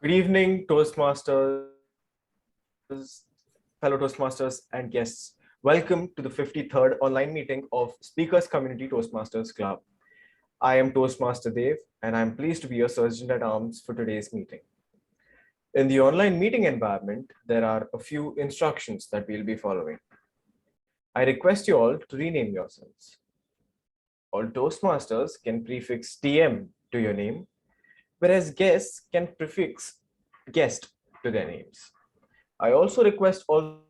Good evening, Toastmasters, fellow Toastmasters, and guests. Welcome to the 53rd online meeting of Speakers Community Toastmasters Club. I am Toastmaster Dev, and I'm pleased to be your Sergeant at Arms for today's meeting. In the online meeting environment, there are a few instructions that we'll be following. I request you all to rename yourselves. All Toastmasters can prefix TM to your name, whereas guests can prefix guest to their names. I also request all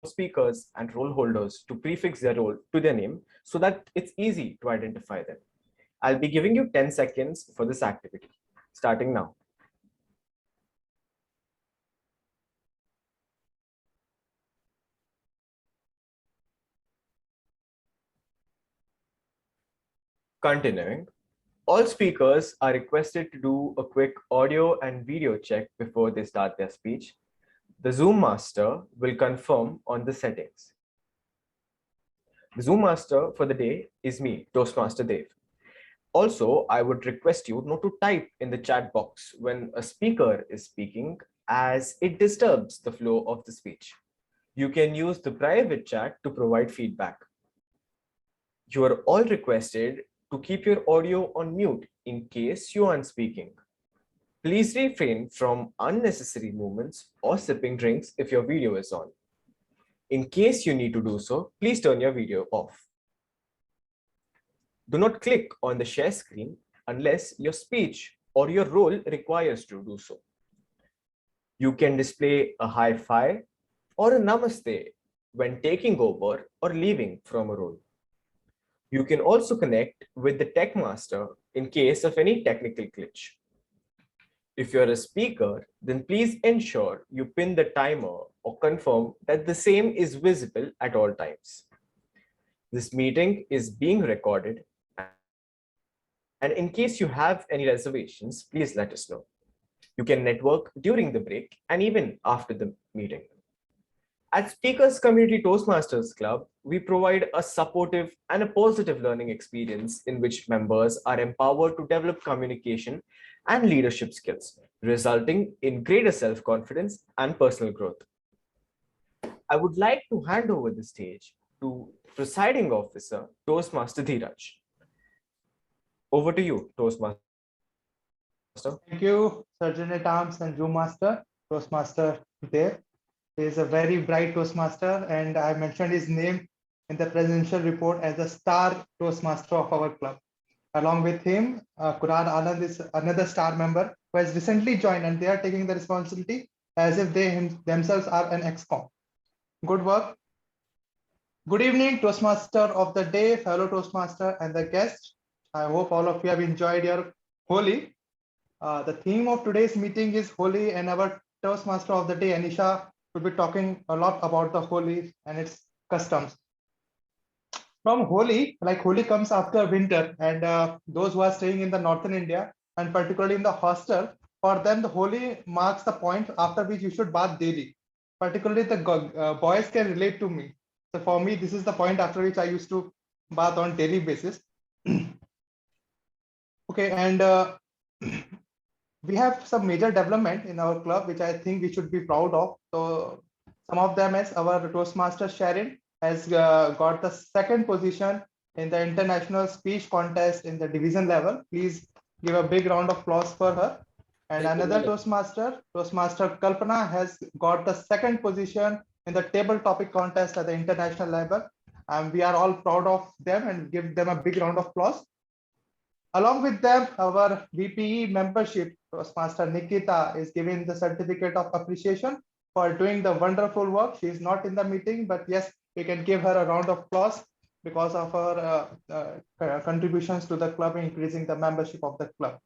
speakers and role holders to prefix their role to their name so that it's easy to identify them. I'll be giving you 10 seconds for this activity, starting now. Continuing, all speakers are requested to do a quick audio and video check before they start their speech. The Zoom master will confirm on the settings. The Zoom master for the day is me, Toastmaster Dev. Also, I would request you not to type in the chat box when a speaker is speaking, as it disturbs the flow of the speech. You can use the private chat to provide feedback. You are all requested to keep your audio on mute in case you aren't speaking. Please refrain from unnecessary movements or sipping drinks if your video is on. In case you need to do so, please turn your video off. Do not click on the share screen unless your speech or your role requires to do so. You can display a high five or a namaste when taking over or leaving from a role. You can also connect with the tech master in case of any technical glitch. If you're a speaker, then please ensure you pin the timer or confirm that the same is visible at all times. This meeting is being recorded, and in case you have any reservations, please let us know. You can network during the break and even after the meeting. At Speakers Community Toastmasters Club, we provide a supportive and a positive learning experience in which members are empowered to develop communication and leadership skills, resulting in greater self-confidence and personal growth. I would like to hand over the stage to Presiding Officer, Toastmaster Dheeraj. Over to you, Toastmaster. Thank you, Sergeant at Arms and Zoom Master, Toastmaster there. He is a very bright Toastmaster, and I mentioned his name in the presidential report as a star Toastmaster of our club. Along with him, Quran Anand is another star member who has recently joined, and they are taking the responsibility as if they themselves are an ex-com. Good work. Good evening, Toastmaster of the day, fellow Toastmaster and the guests. I hope all of you have enjoyed your Holi. The theme of today's meeting is Holi, and our Toastmaster of the day, Anisha, will be talking a lot about the Holi and its customs. From Holi, like Holi comes after winter, and those who are staying in the northern India, and particularly in the hostel, for them the Holi marks the point after which you should bath daily. Particularly the boys can relate to me. So for me, this is the point after which I used to bath on daily basis. Okay, and we have some major development in our club, which I think we should be proud of. So some of them is our Toastmaster Sharon has got the second position in the international speech contest in the division level. Please give a big round of applause for her. And another Toastmaster Kalpana, has got the second position in the table topic contest at the international level. And we are all proud of them and give them a big round of applause. Along with them, our VPE membership, Toastmaster Nikita, is giving the certificate of appreciation for doing the wonderful work. She is not in the meeting, but yes, we can give her a round of applause because of her contributions to the club, increasing the membership of the club.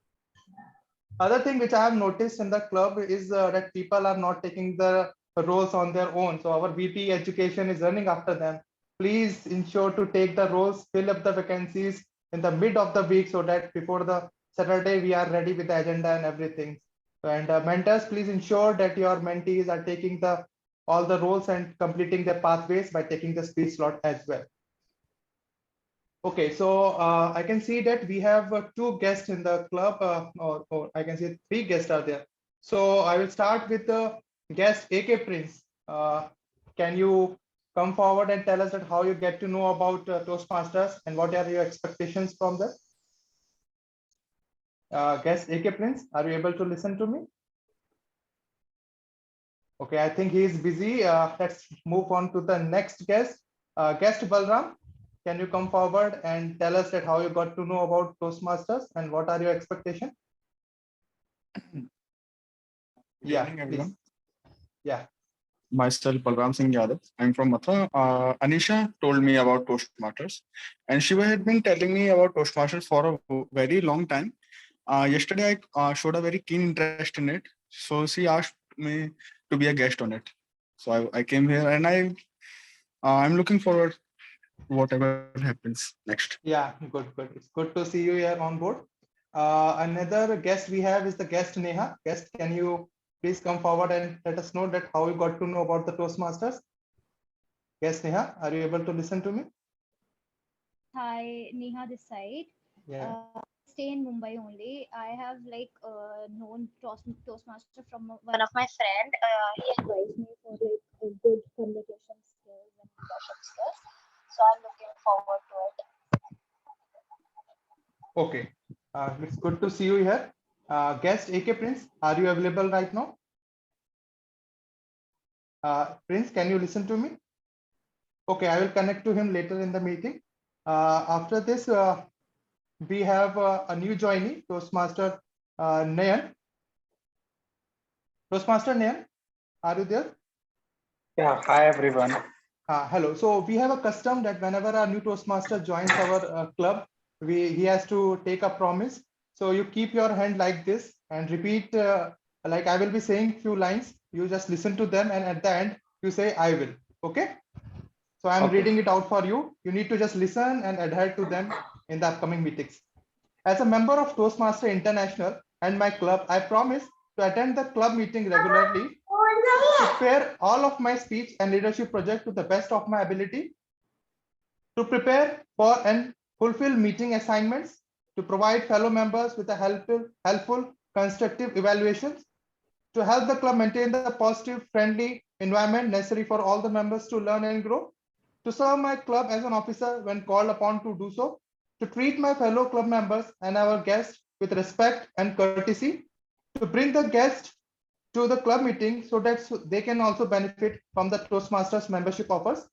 Other thing which I have noticed in the club is that people are not taking the roles on their own. So our VP education is running after them. Please ensure to take the roles, fill up the vacancies in the mid of the week so that before the Saturday we are ready with the agenda and everything. And mentors, please ensure that your mentees are taking all the roles and completing the pathways by taking the speech slot as well. Okay, so I can see that we have two guests in the club, or I can say three guests are there. So I will start with the guest AK Prince. Can you come forward and tell us that how you get to know about Toastmasters and what are your expectations from that? Guest AK Prince, are you able to listen to me? Okay, I think he is busy. Let's move on to the next guest. Guest Balram, can you come forward and tell us that how you got to know about Toastmasters and what are your expectations? Good Yeah, evening, please. everyone. Yeah. Myself, Balram Singh Yadav. I'm from Mathura. Anisha told me about Toastmasters, and she had been telling me about Toastmasters for a very long time. Yesterday, I showed a very keen interest in it, so she asked me to be a guest on it. So I came here, and I'm looking forward to whatever happens next. Yeah, good, good. It's good to see you here on board. Another guest we have is the guest Neha. Guest, can you please come forward and let us know that how you got to know about the Toastmasters? Guest Neha, are you able to listen to me? Hi, Neha this side. Yeah. Stay in Mumbai only. I have known Toastmaster from one of my friend. He advised me for like a good communication skills and leadership skills. So I'm looking forward to it. Okay. It's good to see you here. Guest AK Prince, are you available right now? Prince, can you listen to me? Okay, I will connect to him later in the meeting. After this, we have a new joinee, Toastmaster Nayan. Toastmaster Nayan, are you there? Yeah, hi everyone. Hello. So we have a custom that whenever our new Toastmaster joins our club, he has to take a promise. So you keep your hand like this and repeat, like I will be saying few lines. You just listen to them, and at the end you say I will. Okay. So I'm Okay. reading it out for you. You need to just listen and adhere to them in the upcoming meetings. As a member of Toastmaster International and my club, I promise to attend the club meeting regularly, prepare all of my speech and leadership project to the best of my ability, to prepare for and fulfill meeting assignments, to provide fellow members with a helpful, constructive evaluations, to help the club maintain the positive, friendly environment necessary for all the members to learn and grow, to serve my club as an officer when called upon to do so, to treat my fellow club members and our guests with respect and courtesy, to bring the guests to the club meeting so that they can also benefit from the Toastmasters membership offers,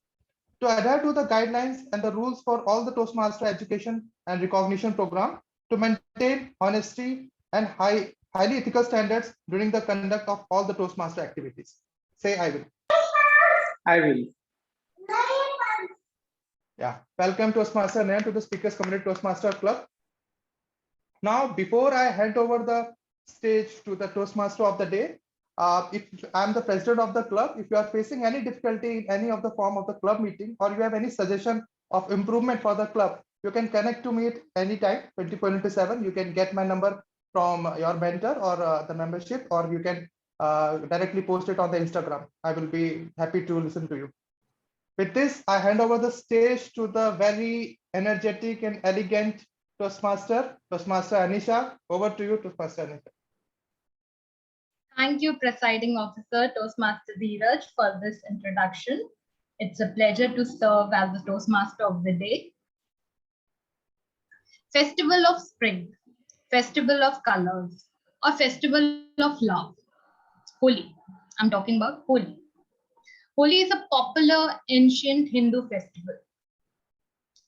to adhere to the guidelines and the rules for all the Toastmaster education and recognition program, to maintain honesty and highly ethical standards during the conduct of all the Toastmaster activities. Say I will. I will. Yeah. Welcome Toastmaster Nayan to the Speakers Community Toastmaster Club. Now, before I hand over the stage to the Toastmaster of the day, if I'm the president of the club, if you are facing any difficulty in any of the form of the club meeting, or you have any suggestion of improvement for the club, you can connect to me at any time, 24/7. You can get my number from your mentor or the membership, or you can directly post it on the Instagram. I will be happy to listen to you. With this, I hand over the stage to the very energetic and elegant Toastmaster Anisha. Over to you, Toastmaster Anisha. Thank you, Presiding Officer Toastmaster Dheeraj, for this introduction. It's a pleasure to serve as the Toastmaster of the day. Festival of Spring, Festival of Colors, or Festival of Love. Holi. I'm talking about Holi. Holi is a popular ancient Hindu festival.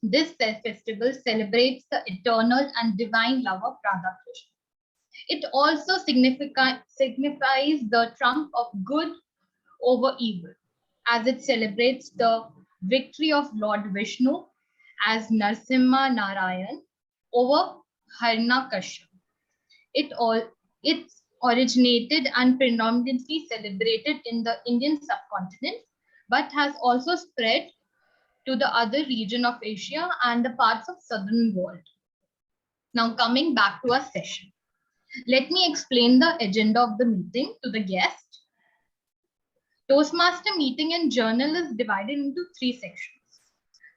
This festival celebrates the eternal and divine love of Radha Krishna. It also signifies the trump of good over evil, as it celebrates the victory of Lord Vishnu as Narsimha Narayan over Hiranyakashipu. It's originated and predominantly celebrated in the Indian subcontinent, but has also spread to the other region of Asia and the parts of southern world. Now coming back to our session. Let me explain the agenda of the meeting to the guest. Toastmaster meeting and journal is divided into 3 sections.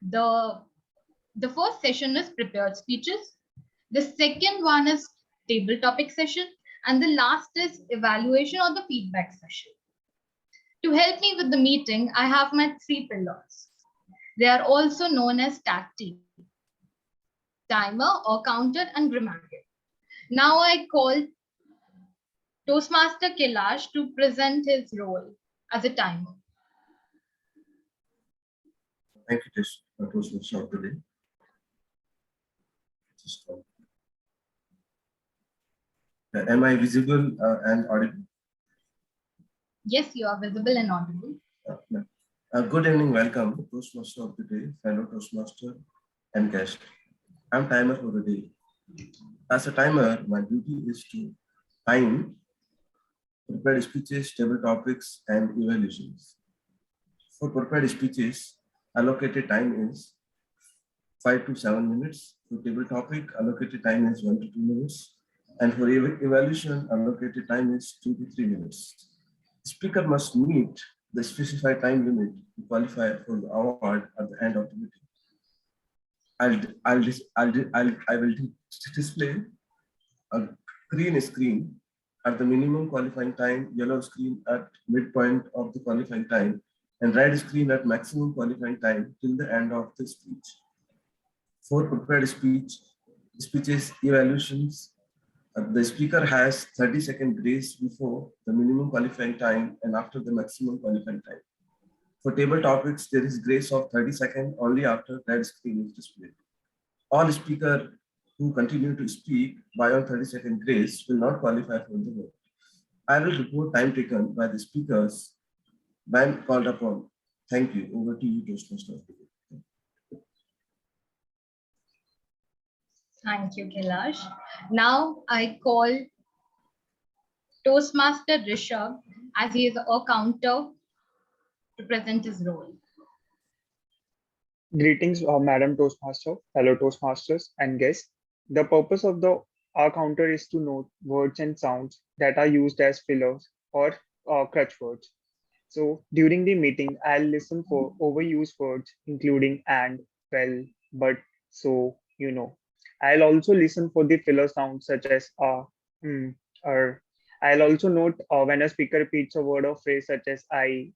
The first session is prepared speeches. The second one is table topic session. And the last is evaluation or the feedback session. To help me with the meeting, I have my 3 pillars. They are also known as tag team, timer or counter and grammarian. Now I call Toastmaster Kailash to present his role as a timer. Thank you, Toastmaster of the day. Am I visible and audible? Yes, you are visible and audible. Good evening, welcome, Toastmaster of the day, fellow Toastmaster and guest. I'm timer for the day. As a timer, my duty is to time, prepare speeches, table topics, and evaluations. For prepared speeches, allocated time is 5 to 7 minutes. For table topic, allocated time is 1 to 2 minutes. And for evaluation, allocated time is 2 to 3 minutes. Speaker must meet the specified time limit to qualify for the award at the end of the meeting. I will display a green screen at the minimum qualifying time, yellow screen at midpoint of the qualifying time, and red screen at maximum qualifying time till the end of the speech. For prepared speeches evaluations, the speaker has 30-second grace before the minimum qualifying time and after the maximum qualifying time. For table topics, there is grace of 30 seconds only after red screen is displayed. All speakers who continue to speak beyond 30-second grace will not qualify for the vote. I will report time taken by the speakers when called upon. Thank you. Over to you, Toastmaster. Thank you, Kailash. Now I call Toastmaster Rishabh, as he is a counter, to present his role. Greetings, Madam Toastmaster, fellow Toastmasters, and guests. The purpose of the R counter is to note words and sounds that are used as fillers or crutch words. So during the meeting, I'll listen for overused words, including and, well, but, so, you know. I'll also listen for the filler sounds such as or. I'll also note when a speaker repeats a word or phrase such as I,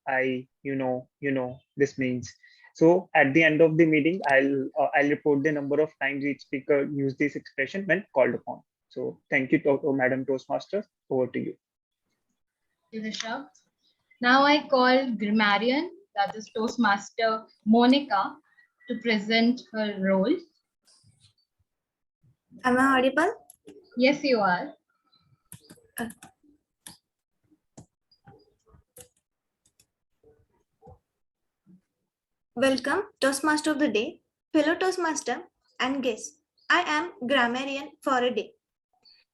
you know, this means. So at the end of the meeting, I'll report the number of times each speaker used this expression when called upon. So thank you, Madam Toastmaster. Over to you. Thank you, Rishabh. Now I call grammarian, that is Toastmaster Monica, to present her role. Am I audible? Yes, you are. Welcome, Toastmaster of the day, fellow Toastmaster and guests. I am grammarian for a day.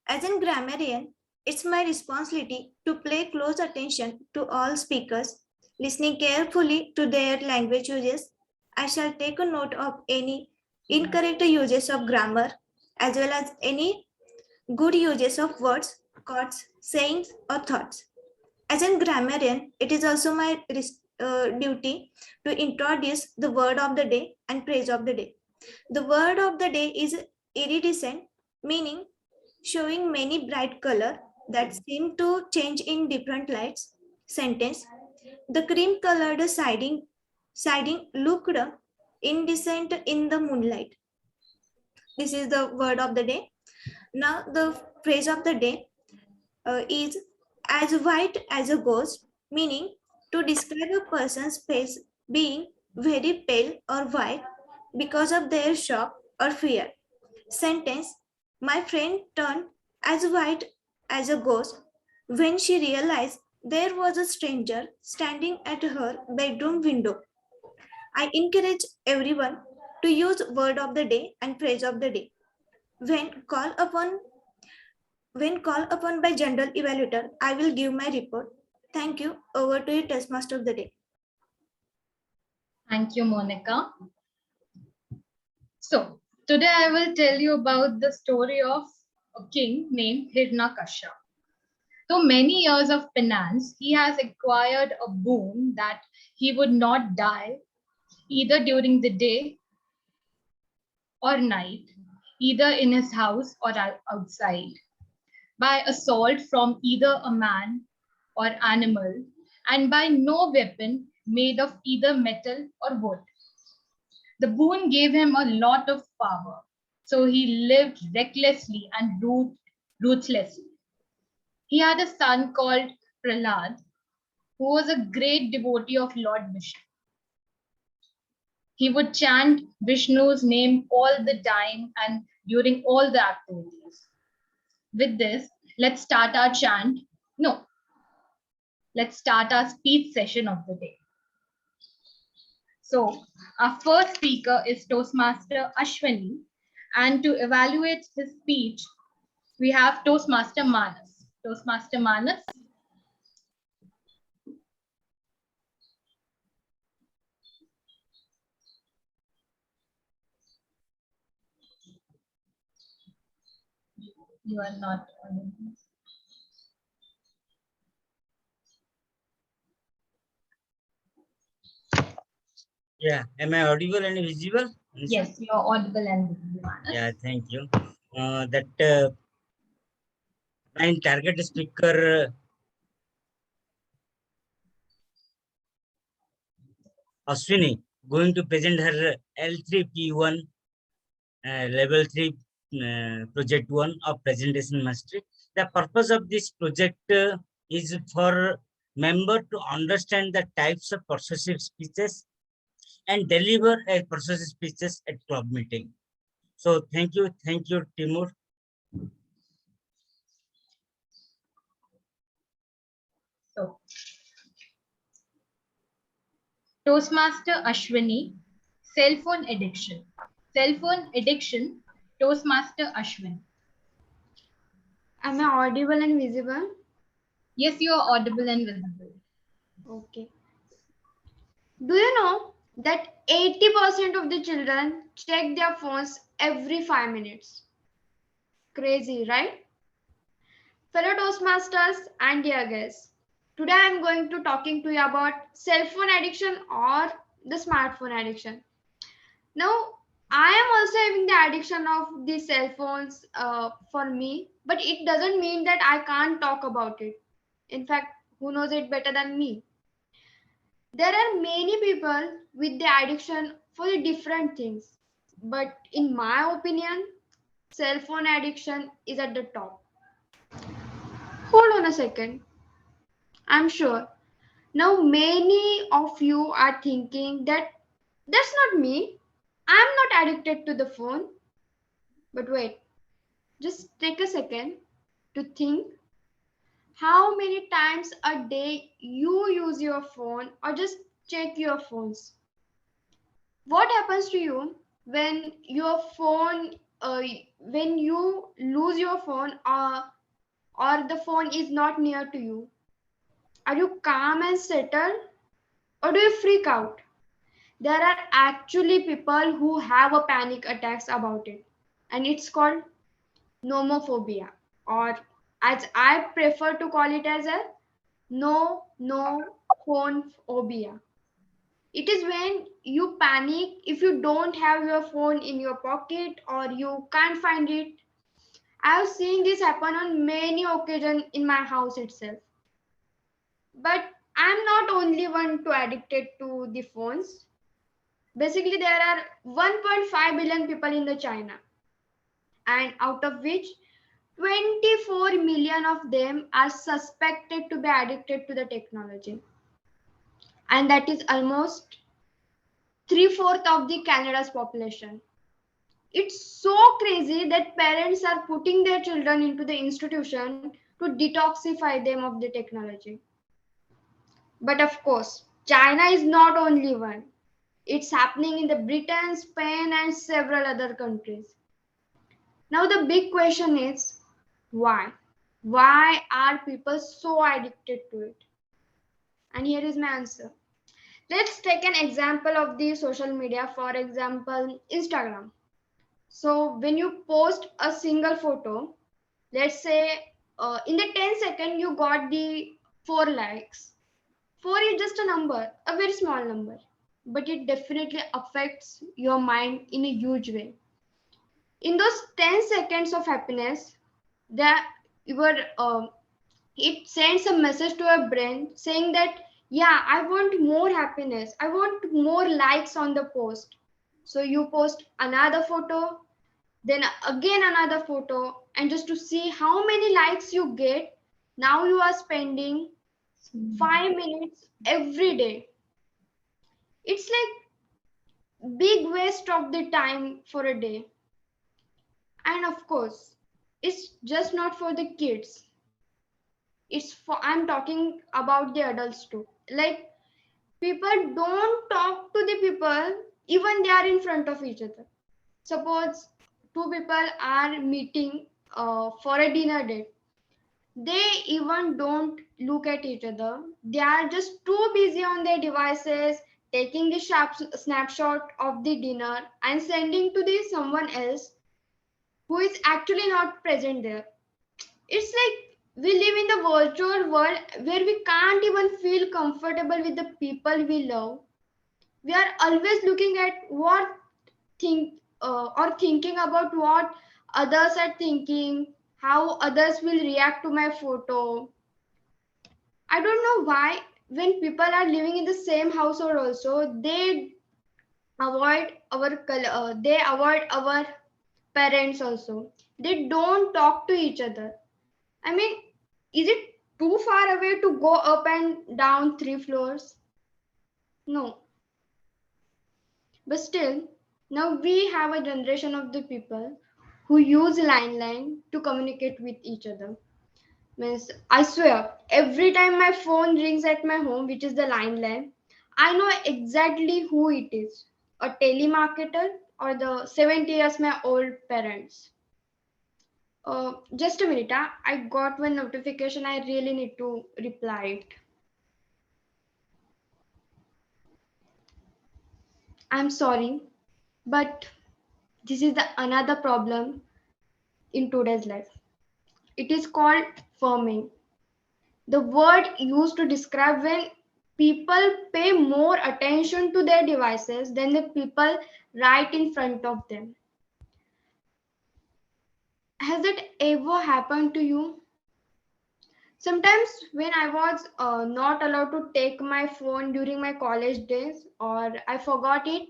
As a grammarian, it's my responsibility to pay close attention to all speakers, listening carefully to their language uses. I shall take a note of any incorrect uses of grammar as well as any good uses of words, chords, sayings, or thoughts. As a grammarian, it is also my duty to introduce the word of the day and praise of the day. The word of the day is iridescent, meaning showing many bright color that seem to change in different lights. Sentence: the cream colored siding looked indecent in the moonlight. This is the word of the day. Now the phrase of the day is as white as a ghost, meaning to describe a person's face being very pale or white because of their shock or fear. Sentence: my friend turned as white as a ghost when she realized there was a stranger standing at her bedroom window. I encourage everyone to use word of the day and phrase of the day. When called upon by general evaluator, I will give my report. Thank you. Over to you, Toastmaster of the day. Thank you, Monica. So today I will tell you about the story of a king named Hiranyakashipu. Through many years of penance, he has acquired a boon that he would not die either during the day or night, either in his house or outside. by assault from either a man or animal, and by no weapon made of either metal or wood. The boon gave him a lot of power, so he lived recklessly and ruthlessly. He had a son called Prahlad, who was a great devotee of Lord Vishnu. He would chant Vishnu's name all the time and during all the activities. With this, let's start our chant. No, let's start our speech session of the day. So, our first speaker is Toastmaster Ashwani, and to evaluate his speech, we have Toastmaster Manas. Toastmaster Manas. You are not audible. Yeah, am I audible and visible? Anisha? Yes, you are audible and visible, Manas. Yeah, thank you. My target speaker Ashwini going to present her L3P1 level 3 project 1 of presentation mastery. The purpose of this project is for member to understand the types of persuasive speeches and deliver a persuasive speeches at club meeting. So thank you, Timur. So, Toastmaster Ashwini, cell phone addiction. Cell phone addiction, Toastmaster Ashwini. Am I audible and visible? Yes, you are audible and visible. Okay. Do you know that 80% of the children check their phones every 5 minutes? Crazy, right? Fellow Toastmasters and dear guests, today I am going to talking to you about cell phone addiction or the smartphone addiction. Now, I am also having the addiction of the cell phones for me, but it doesn't mean that I can't talk about it. In fact, who knows it better than me? There are many people with the addiction for the different things, but in my opinion, cell phone addiction is at the top. Hold on a second. I'm sure now many of you are thinking that that's not me. I'm not addicted to the phone. But wait, just take a second to think how many times a day you use your phone or just check your phones. What happens to you when your phone, when you lose your phone or the phone is not near to you? Are you calm and settled or do you freak out? There are actually people who have a panic attacks about it, and it's called nomophobia, or as I prefer to call it as a no phone phobia. It is when you panic if you don't have your phone in your pocket or you can't find it. I have seen this happen on many occasions in my house itself. But I'm not only one to addicted to the phones. Basically, there are 1.5 billion people in the China, and out of which 24 million of them are suspected to be addicted to the technology. And that is almost 3/4 of the Canada's population. It's so crazy that parents are putting their children into the institution to detoxify them of the technology. But of course, China is not only one. It's happening in the Britain, Spain, and several other countries. Now the big question is why? Why are people so addicted to it? And here is my answer. Let's take an example of the social media, for example, Instagram. So when you post a single photo, let's say in the 10 second you got the 4 likes. 4 is just a number, a very small number, but it definitely affects your mind in a huge way. In those 10 seconds of happiness, the it sends a message to your brain saying that, yeah, I want more happiness, I want more likes on the post. So you post another photo, then again another photo, and just to see how many likes you get, now you are spending 5 minutes every day. It's like big waste of the time for a day. And of course, it's just not for the kids, it's for, I'm talking about the adults too. Like, people don't talk to the people even they are in front of each other. Suppose two people are meeting for a dinner date, they even don't look at each other, they are just too busy on their devices, taking the sharp snapshot of the dinner and sending to the someone else who is actually not present there. It's like we live in the virtual world where we can't even feel comfortable with the people we love. We are always looking at what think or thinking about what others are thinking, how others will react to my photo. I don't know why when people are living in the same household also they avoid our parents also. They don't talk to each other. I mean, is it too far away to go up and down 3 floors? No. But still, now we have a generation of the people who use line to communicate with each other. Means, I swear, every time my phone rings at my home, which is the line, I know exactly who it is. A telemarketer or the 70 years my old parents. Just a minute, I got one notification. I really need to reply it. I'm sorry, but this is the another problem in today's life. It is called firming. The word used to describe when people pay more attention to their devices than the people right in front of them. Has that ever happened to you? Sometimes when I was not allowed to take my phone during my college days or I forgot it,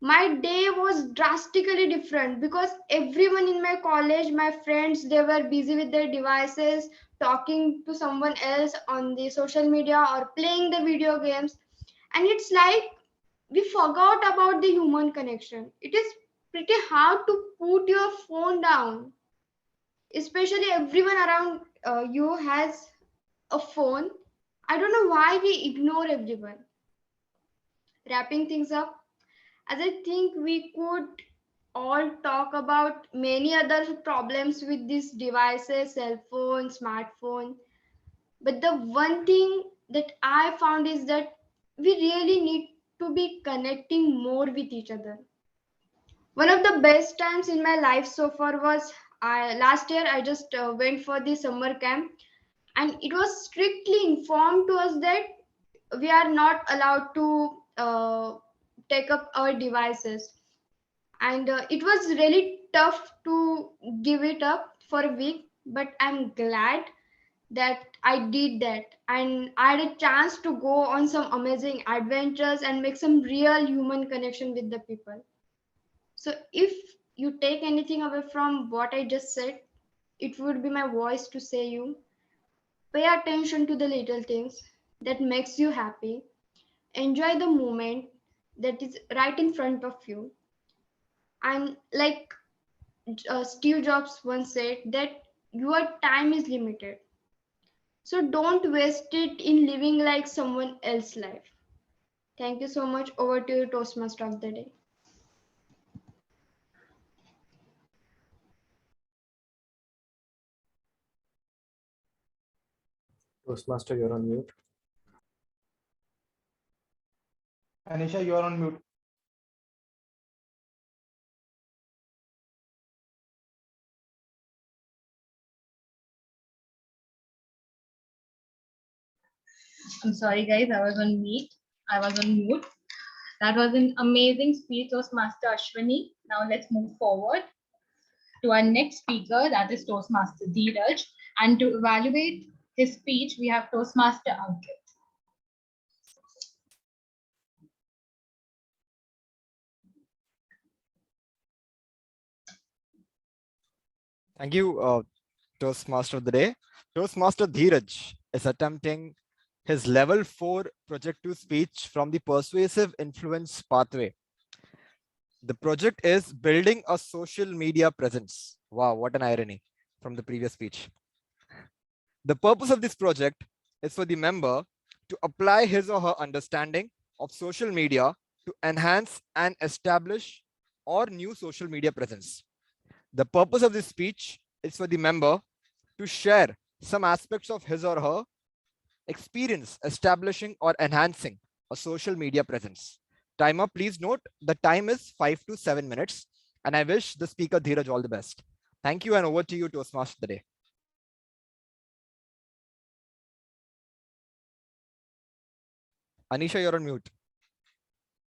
my day was drastically different because everyone in my college, my friends, they were busy with their devices, talking to someone else on the social media or playing the video games. And it's like we forgot about the human connection. It is pretty hard to put your phone down, especially everyone around you has a phone. I don't know why we ignore everyone. Wrapping things up, as I think we could all talk about many other problems with these devices, cell phone, smartphone. But the one thing that I found is that we really need to be connecting more with each other. One of the best times in my life so far was last year. I just went for the summer camp, and it was strictly informed to us that we are not allowed to take up our devices, and it was really tough to give it up for a week, but I'm glad that I did that, and I had a chance to go on some amazing adventures and make some real human connection with the people. So if you take anything away from what I just said, it would be my voice to say you pay attention to the little things that makes you happy, enjoy the moment that is right in front of you, and like Steve Jobs once said that your time is limited. So don't waste it in living like someone else's life. Thank you so much. Over to you, Toastmaster of the day. Toastmaster, you're on mute. Anisha, you are on mute. I'm sorry, guys. I was on mute. I was on mute. That was an amazing speech of Master Ashwini. Now let's move forward. to our next speaker, that is Toastmaster Dheeraj. And to evaluate his speech, we have Toastmaster Ankit. Thank you, Toastmaster of the day. Toastmaster Dheeraj is attempting his level 4 project 2 speech from the persuasive influence pathway. The project is building a social media presence. Wow, what an irony from the previous speech. The purpose of this project is for the member to apply his or her understanding of social media to enhance and establish or new social media presence. The purpose of this speech is for the member to share some aspects of his or her experience establishing or enhancing a social media presence. Timer, please note the time is 5 to 7 minutes, and I wish the speaker Dheeraj all the best. Thank you, and over to you, Toastmaster of the day. Anisha, you're on mute.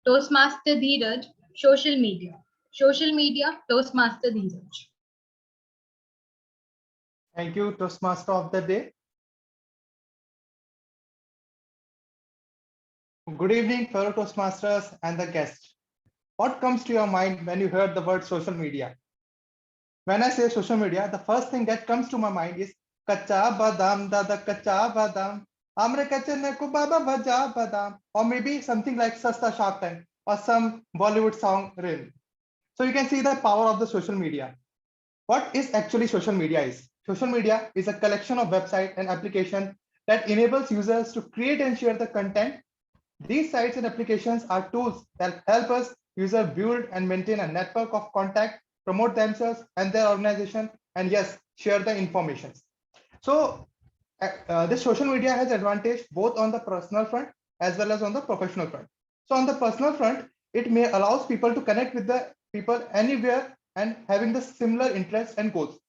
Toastmaster Dheeraj, social media. Social media, Toastmaster Dheeraj. Thank you, Toastmaster of the day. Good evening, fellow Toastmasters and the guests. What comes to your mind when you hear the word social media? When I say social media, the first thing that comes to my mind is Kacha Badam Dada Kacha Badam Amre Kachane Ko Baba Bhaja Badam, or maybe something like Sasta Shark Tank or some Bollywood song reel. So you can see the power of the social media. What is actually social media is? Social media is a collection of websites and applications that enables users to create and share the content. These sites and applications are tools that help us user build and maintain a network of contact, promote themselves and their organization, and yes, share the information. So this social media has advantage both on the personal front as well as on the professional front. So on the personal front, it may allows people to connect with the people anywhere and having the similar interests and goals.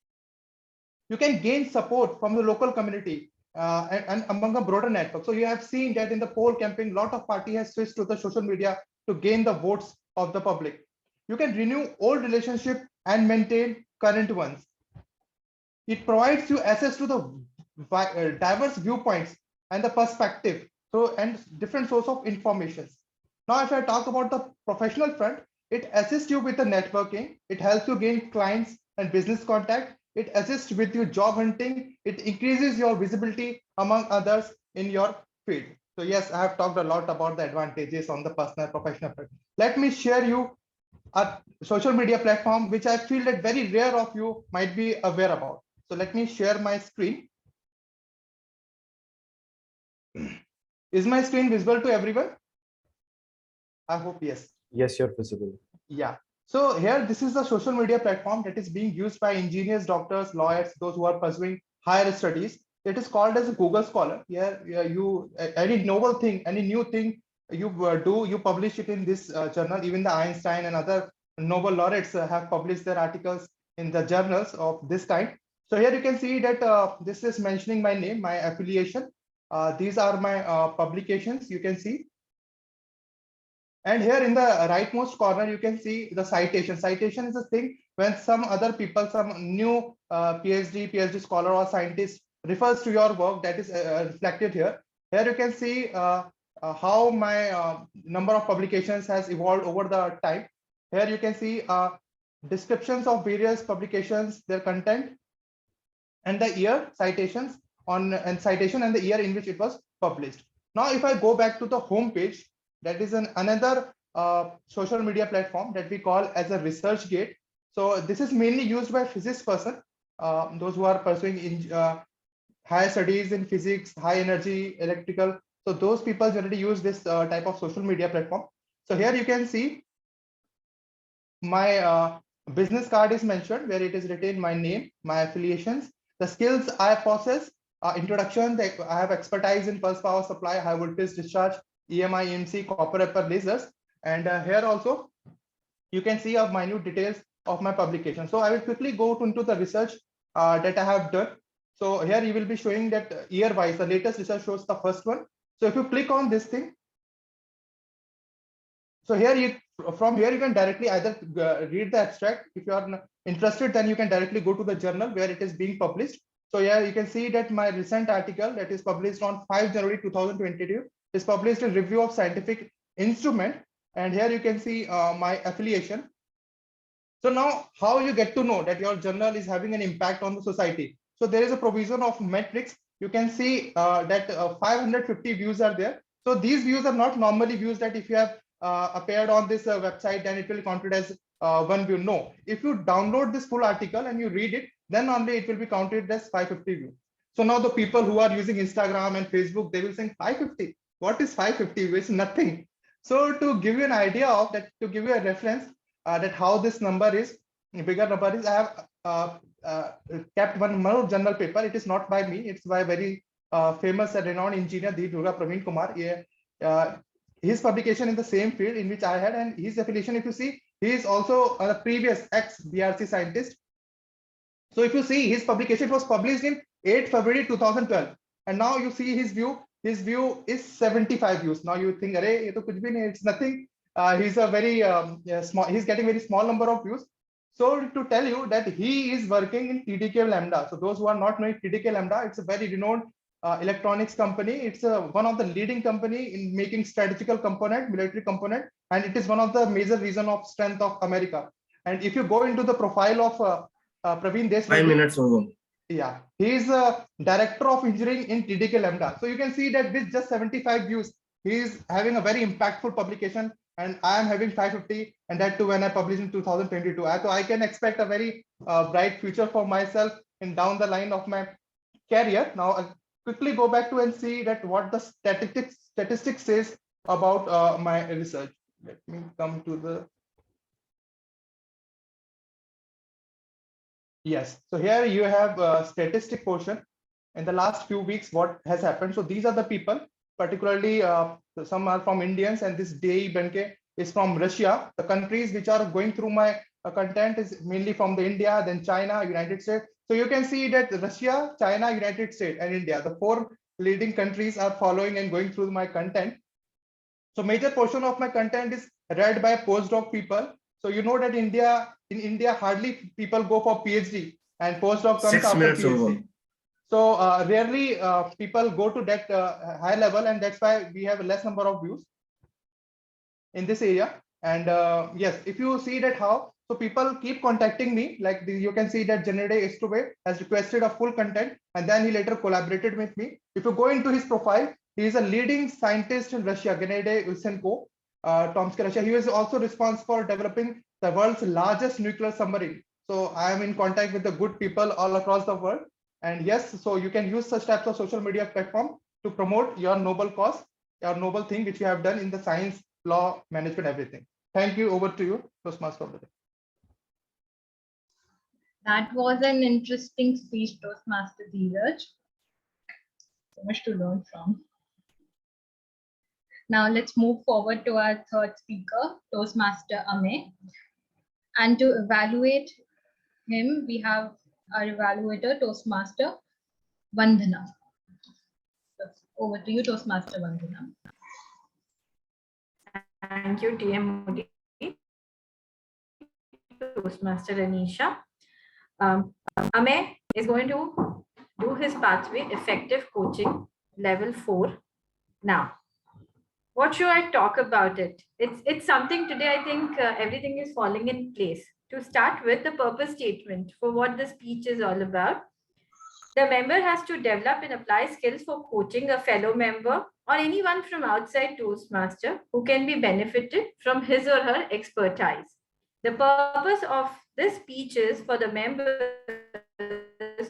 You can gain support from the local community and among a broader network. So you have seen that in the poll campaign, a lot of party has switched to the social media to gain the votes of the public. You can renew old relationship and maintain current ones. It provides you access to the diverse viewpoints and the perspective, so and different source of information. Now, if I talk about the professional front, it assists you with the networking. It helps you gain clients and business contact. It assists with your job hunting. It increases your visibility among others in your field. So yes, I have talked a lot about the advantages on the personal professional front. Let me share you a social media platform which I feel that very rare of you might be aware about. So let me share my screen. Is my screen visible to everyone? I hope yes. Yes, you're visible. Yeah. So here, this is the social media platform that is being used by engineers, doctors, lawyers, those who are pursuing higher studies. It is called as a Google Scholar. Here, you any novel thing, any new thing you do, you publish it in this journal. Even the Einstein and other Nobel laureates have published their articles in the journals of this kind. So here you can see that this is mentioning my name, my affiliation. These are my publications. You can see. And here in the rightmost corner, you can see the citation. Citation is a thing when some other people, some new PhD scholar or scientist refers to your work, that is reflected here. Here you can see how my number of publications has evolved over the time. Here you can see descriptions of various publications, their content, and the year citations and citation and the year in which it was published. Now, if I go back to the home page, that is another social media platform that we call as a research gate. So this is mainly used by physics person, those who are pursuing in higher studies in physics, high energy, electrical. So those people generally use this type of social media platform. So here you can see my business card is mentioned, where it is written my name, my affiliations, the skills I possess, introduction, that I have expertise in pulse power supply, high voltage discharge, EMI, EMC, copper upper lasers. And here also, you can see a minute details of my publication. So I will quickly go into the research that I have done. So here you will be showing that year wise, the latest research shows the first one. So if you click on this thing, So here from here you can directly either read the abstract. If you are interested, then you can directly go to the journal where it is being published. So yeah, you can see that my recent article that is published on 5 January 2022 is published in Review of Scientific Instrument, and here you can see my affiliation. So now how you get to know that your journal is having an impact on the society? So there is a provision of metrics. You can see that 550 views are there. So these views are not normally views that if you have appeared on this website, then it will counted as one view. No, if you download this full article and you read it, then only it will be counted as 550 views. So now the people who are using Instagram and Facebook, they will think 550. What is 550? It's nothing. So to give you an idea of that, to give you a reference, that how this number is, bigger number is, I have kept one more journal paper. It is not by me, it's by very famous and renowned engineer D. Durga Praveen Kumar. His publication in the same field in which I had, and his affiliation, if you see, he is also a previous ex-BRC scientist. So if you see his publication, it was published in 8 February 2012, and now you see his view is 75 views. Now you think, array, it's nothing. He's a very small, he's getting very small number of views. So to tell you that he is working in TDK Lambda. So those who are not knowing TDK Lambda, it's a very renowned electronics company. It's one of the leading company in making strategical component, military component, and it is one of the major reason of strength of America. And if you go into the profile of Praveen Deshmukh, 5 minutes over. Yeah, he is a director of engineering in TDK Lambda. So you can see that with just 75 views, he is having a very impactful publication, and I am having 550, and that too when I published in 2022. So I can expect a very bright future for myself in down the line of my career. Now I'll quickly go back to and see that what the statistics says about my research. Let me come to the. Yes, so here you have a statistic portion. In the last few weeks, what has happened? So these are the people, particularly some are from Indians, and this DAE Benke is from Russia. The countries which are going through my content is mainly from the India, then China, United States. So you can see that Russia, China, United States, and India, the 4 leading countries are following and going through my content. So major portion of my content is read by postdoc people. So you know that in India, hardly people go for PhD, and postdoc comes 6 after minutes PhD. over. So rarely people go to that high level, and that's why we have a less number of views in this area. And yes, if you see that how, so people keep contacting me, like you can see that Gennady Istove has requested a full content, and then he later collaborated with me. If you go into his profile, he is a leading scientist in Russia, Gennady Usenko, Tomsk, Russia. He was also responsible for developing the world's largest nuclear submarine. So I am in contact with the good people all across the world. And yes, so you can use such types of social media platform to promote your noble cause, your noble thing which you have done in the science, law, management, everything. Thank you. Over to you, Toastmaster of the day. That was an interesting speech, Toastmaster Dheeraj. So much to learn from. Now let's move forward to our third speaker, Toastmaster Amey. And to evaluate him, we have our evaluator, Toastmaster Vandana. So over to you, Toastmaster Vandana. Thank you, TMOD. Toastmaster Anisha. Amey is going to do his pathway effective coaching level 4 now. What should I talk about it? It's something today, I think everything is falling in place. To start with, the purpose statement for what the speech is all about. The member has to develop and apply skills for coaching a fellow member or anyone from outside Toastmaster who can be benefited from his or her expertise. The purpose of this speech is for the members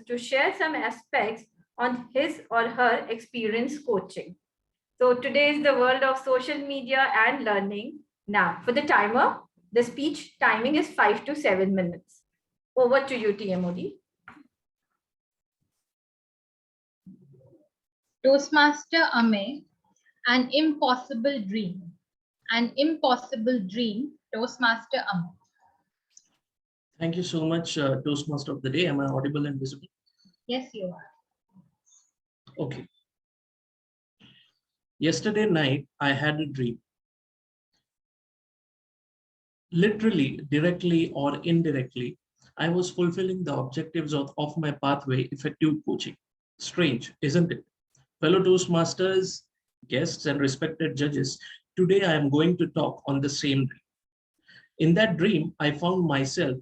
to share some aspects on his or her experience coaching. So today is the world of social media and learning. Now, for the timer, the speech timing is 5 to 7 minutes. Over to you, TMOD. Toastmaster Amey, an impossible dream. An impossible dream, Toastmaster Amey. Thank you so much, Toastmaster of the day. Am I audible and visible? Yes, you are. Okay. Yesterday night, I had a dream. literally, directly or indirectly, I was fulfilling the objectives of my pathway, effective coaching. Strange, isn't it? Fellow Toastmasters, guests, and respected judges, today I am going to talk on the same dream. In that dream, I found myself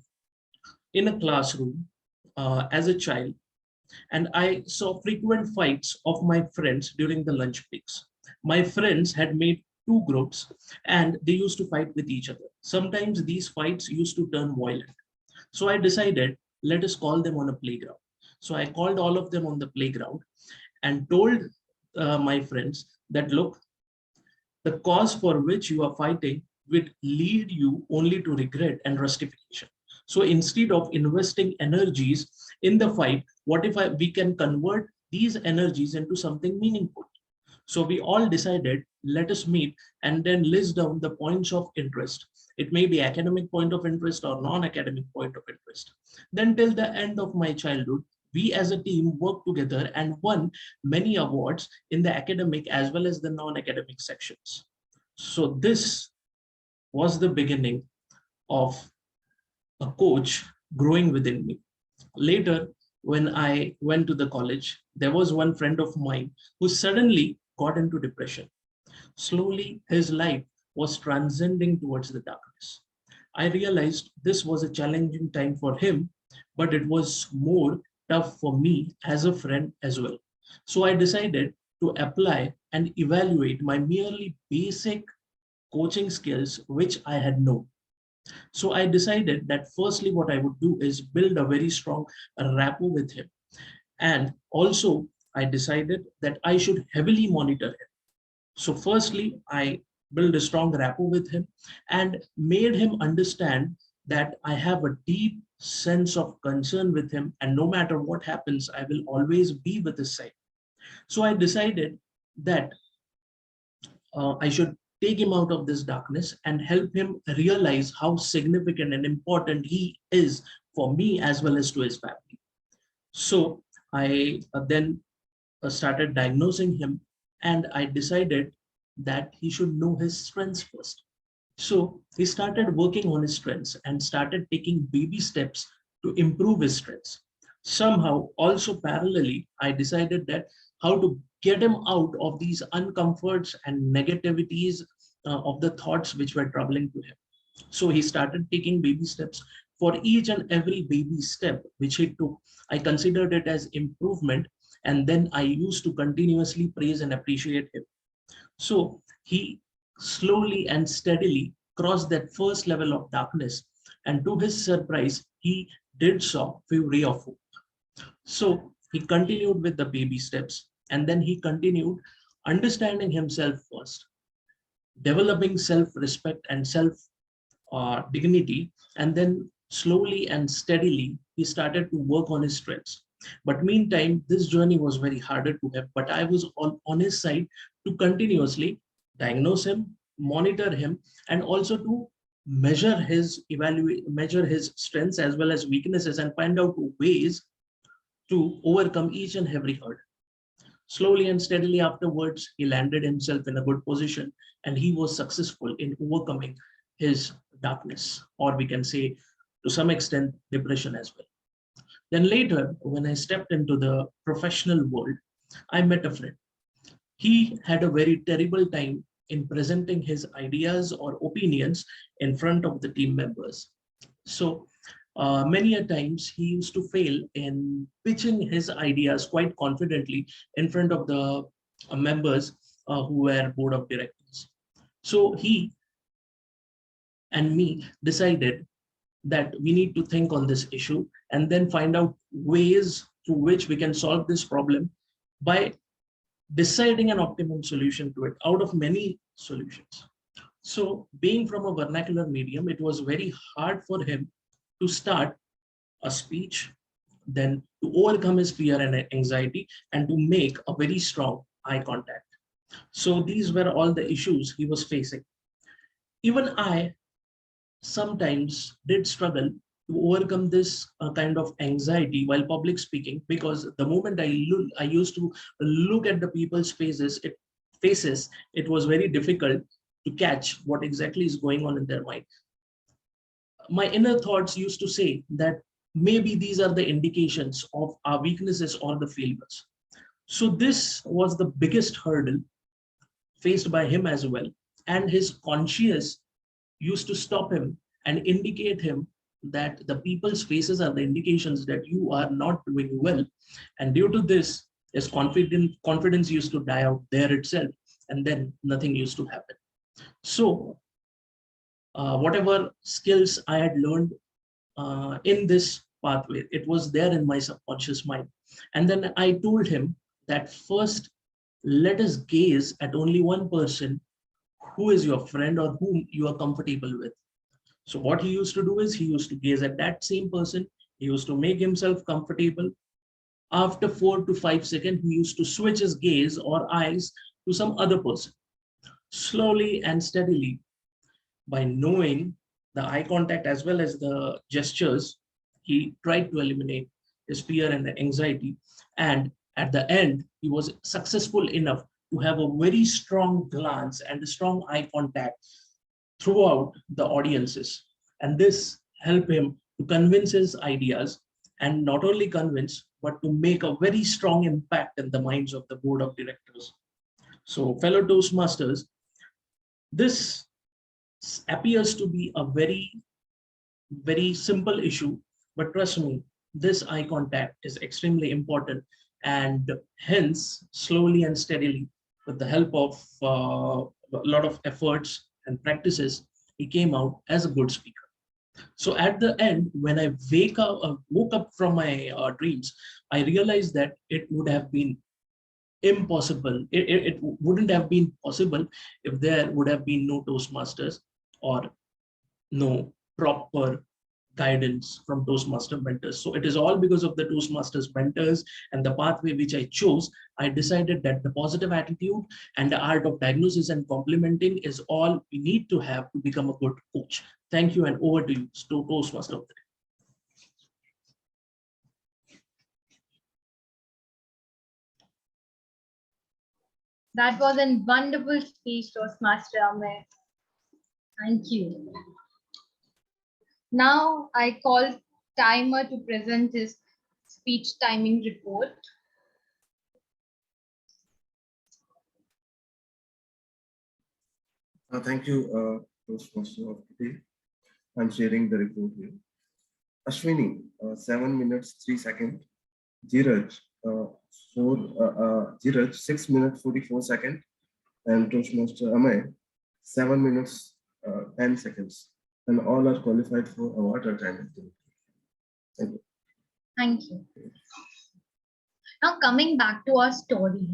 in a classroom as a child, and I saw frequent fights of my friends during the lunch breaks. My friends had made two groups and they used to fight with each other. Sometimes these fights used to turn violent. So I decided, let us call them on a playground. So I called all of them on the playground and told my friends that, look, the cause for which you are fighting would lead you only to regret and rustification. So instead of investing energies in the fight, what if we can convert these energies into something meaningful? So we all decided, let us meet and then list down the points of interest. It may be academic point of interest or non-academic point of interest. Then till the end of my childhood, we as a team worked together and won many awards in the academic as well as the non-academic sections. So this was the beginning of a coach growing within me. Later, when I went to the college, there was one friend of mine who suddenly got into depression. Slowly, his life was transcending towards the darkness. I realized this was a challenging time for him, but it was more tough for me as a friend as well. So I decided to apply and evaluate my merely basic coaching skills, which I had known. So I decided that firstly, what I would do is build a very strong rapport with him. And also, I decided that I should heavily monitor him. So firstly, I built a strong rapport with him and made him understand that I have a deep sense of concern with him, and no matter what happens, I will always be with his side. So I decided that I should take him out of this darkness and help him realize how significant and important he is for me as well as to his family. So I then started diagnosing him, and I decided that he should know his strengths first. So he started working on his strengths and started taking baby steps to improve his strengths. Somehow, also parallelly, I decided that how to get him out of these uncomforts and negativities of the thoughts which were troubling to him. So he started taking baby steps. For each and every baby step which he took, I considered it as improvement, and then I used to continuously praise and appreciate him. So he slowly and steadily crossed that first level of darkness, and to his surprise, he did saw few ray of hope. So he continued with the baby steps, and then he continued understanding himself first, developing self-respect and self-dignity, and then slowly and steadily, he started to work on his strengths. But meantime, this journey was very harder to him, but I was on his side to continuously diagnose him, monitor him, and also to measure his strengths as well as weaknesses and find out ways to overcome each and every hurdle. Slowly and steadily afterwards, he landed himself in a good position, and he was successful in overcoming his darkness, or we can say to some extent, depression as well. Then later, when I stepped into the professional world, I met a friend. He had a very terrible time in presenting his ideas or opinions in front of the team members. So many a times he used to fail in pitching his ideas quite confidently in front of the members who were board of directors. So he and me decided that we need to think on this issue and then find out ways through which we can solve this problem by deciding an optimum solution to it out of many solutions. So being from a vernacular medium, it was very hard for him to start a speech, then to overcome his fear and anxiety, and to make a very strong eye contact. So these were all the issues he was facing. Even I sometimes did struggle to overcome this kind of anxiety while public speaking, because the moment I used to look at the people's faces, it was very difficult to catch what exactly is going on in their mind. my inner thoughts used to say that maybe these are the indications of our weaknesses or the failures. So this was the biggest hurdle faced by him as well. And his conscience used to stop him and indicate him that the people's faces are the indications that you are not doing well. And due to this, his confidence used to die out there itself, and then nothing used to happen. So whatever skills I had learned in this pathway, it was there in my subconscious mind. And then I told him that first, let us gaze at only one person who is your friend or whom you are comfortable with. So what he used to do is he used to gaze at that same person. He used to make himself comfortable. After 4 to 5 seconds, he used to switch his gaze or eyes to some other person. Slowly and steadily, by knowing the eye contact as well as the gestures, he tried to eliminate his fear and the anxiety. And at the end, he was successful enough to have a very strong glance and a strong eye contact throughout the audiences. And this helped him to convince his ideas, and not only convince, but to make a very strong impact in the minds of the board of directors. So fellow Toastmasters, this appears to be a very simple issue, but trust me, this eye contact is extremely important, and hence slowly and steadily, with the help of a lot of efforts and practices, he came out as a good speaker. So at the end, when I woke up from my dreams, I realized that it would have been impossible. It wouldn't have been possible if there would have been no Toastmasters or no proper guidance from Toastmaster mentors. So it is all because of the Toastmasters mentors and the pathway which I chose. I decided that the positive attitude and the art of diagnosis and complementing is all we need to have to become a good coach. Thank you, and over to you, Toastmaster of the day. That was a wonderful speech, Toastmaster Amay. Thank you. Now I call Timer to present his speech timing report. Thank you, Toastmaster of the day. I'm sharing the report here. Ashwini, 7 minutes 3 seconds. Dheeraj, 6 minutes 44 seconds. And Toastmaster Amay, 7 minutes 10 seconds. And all are qualified for award or time activity. Thank you. Thank you. Now coming back to our story,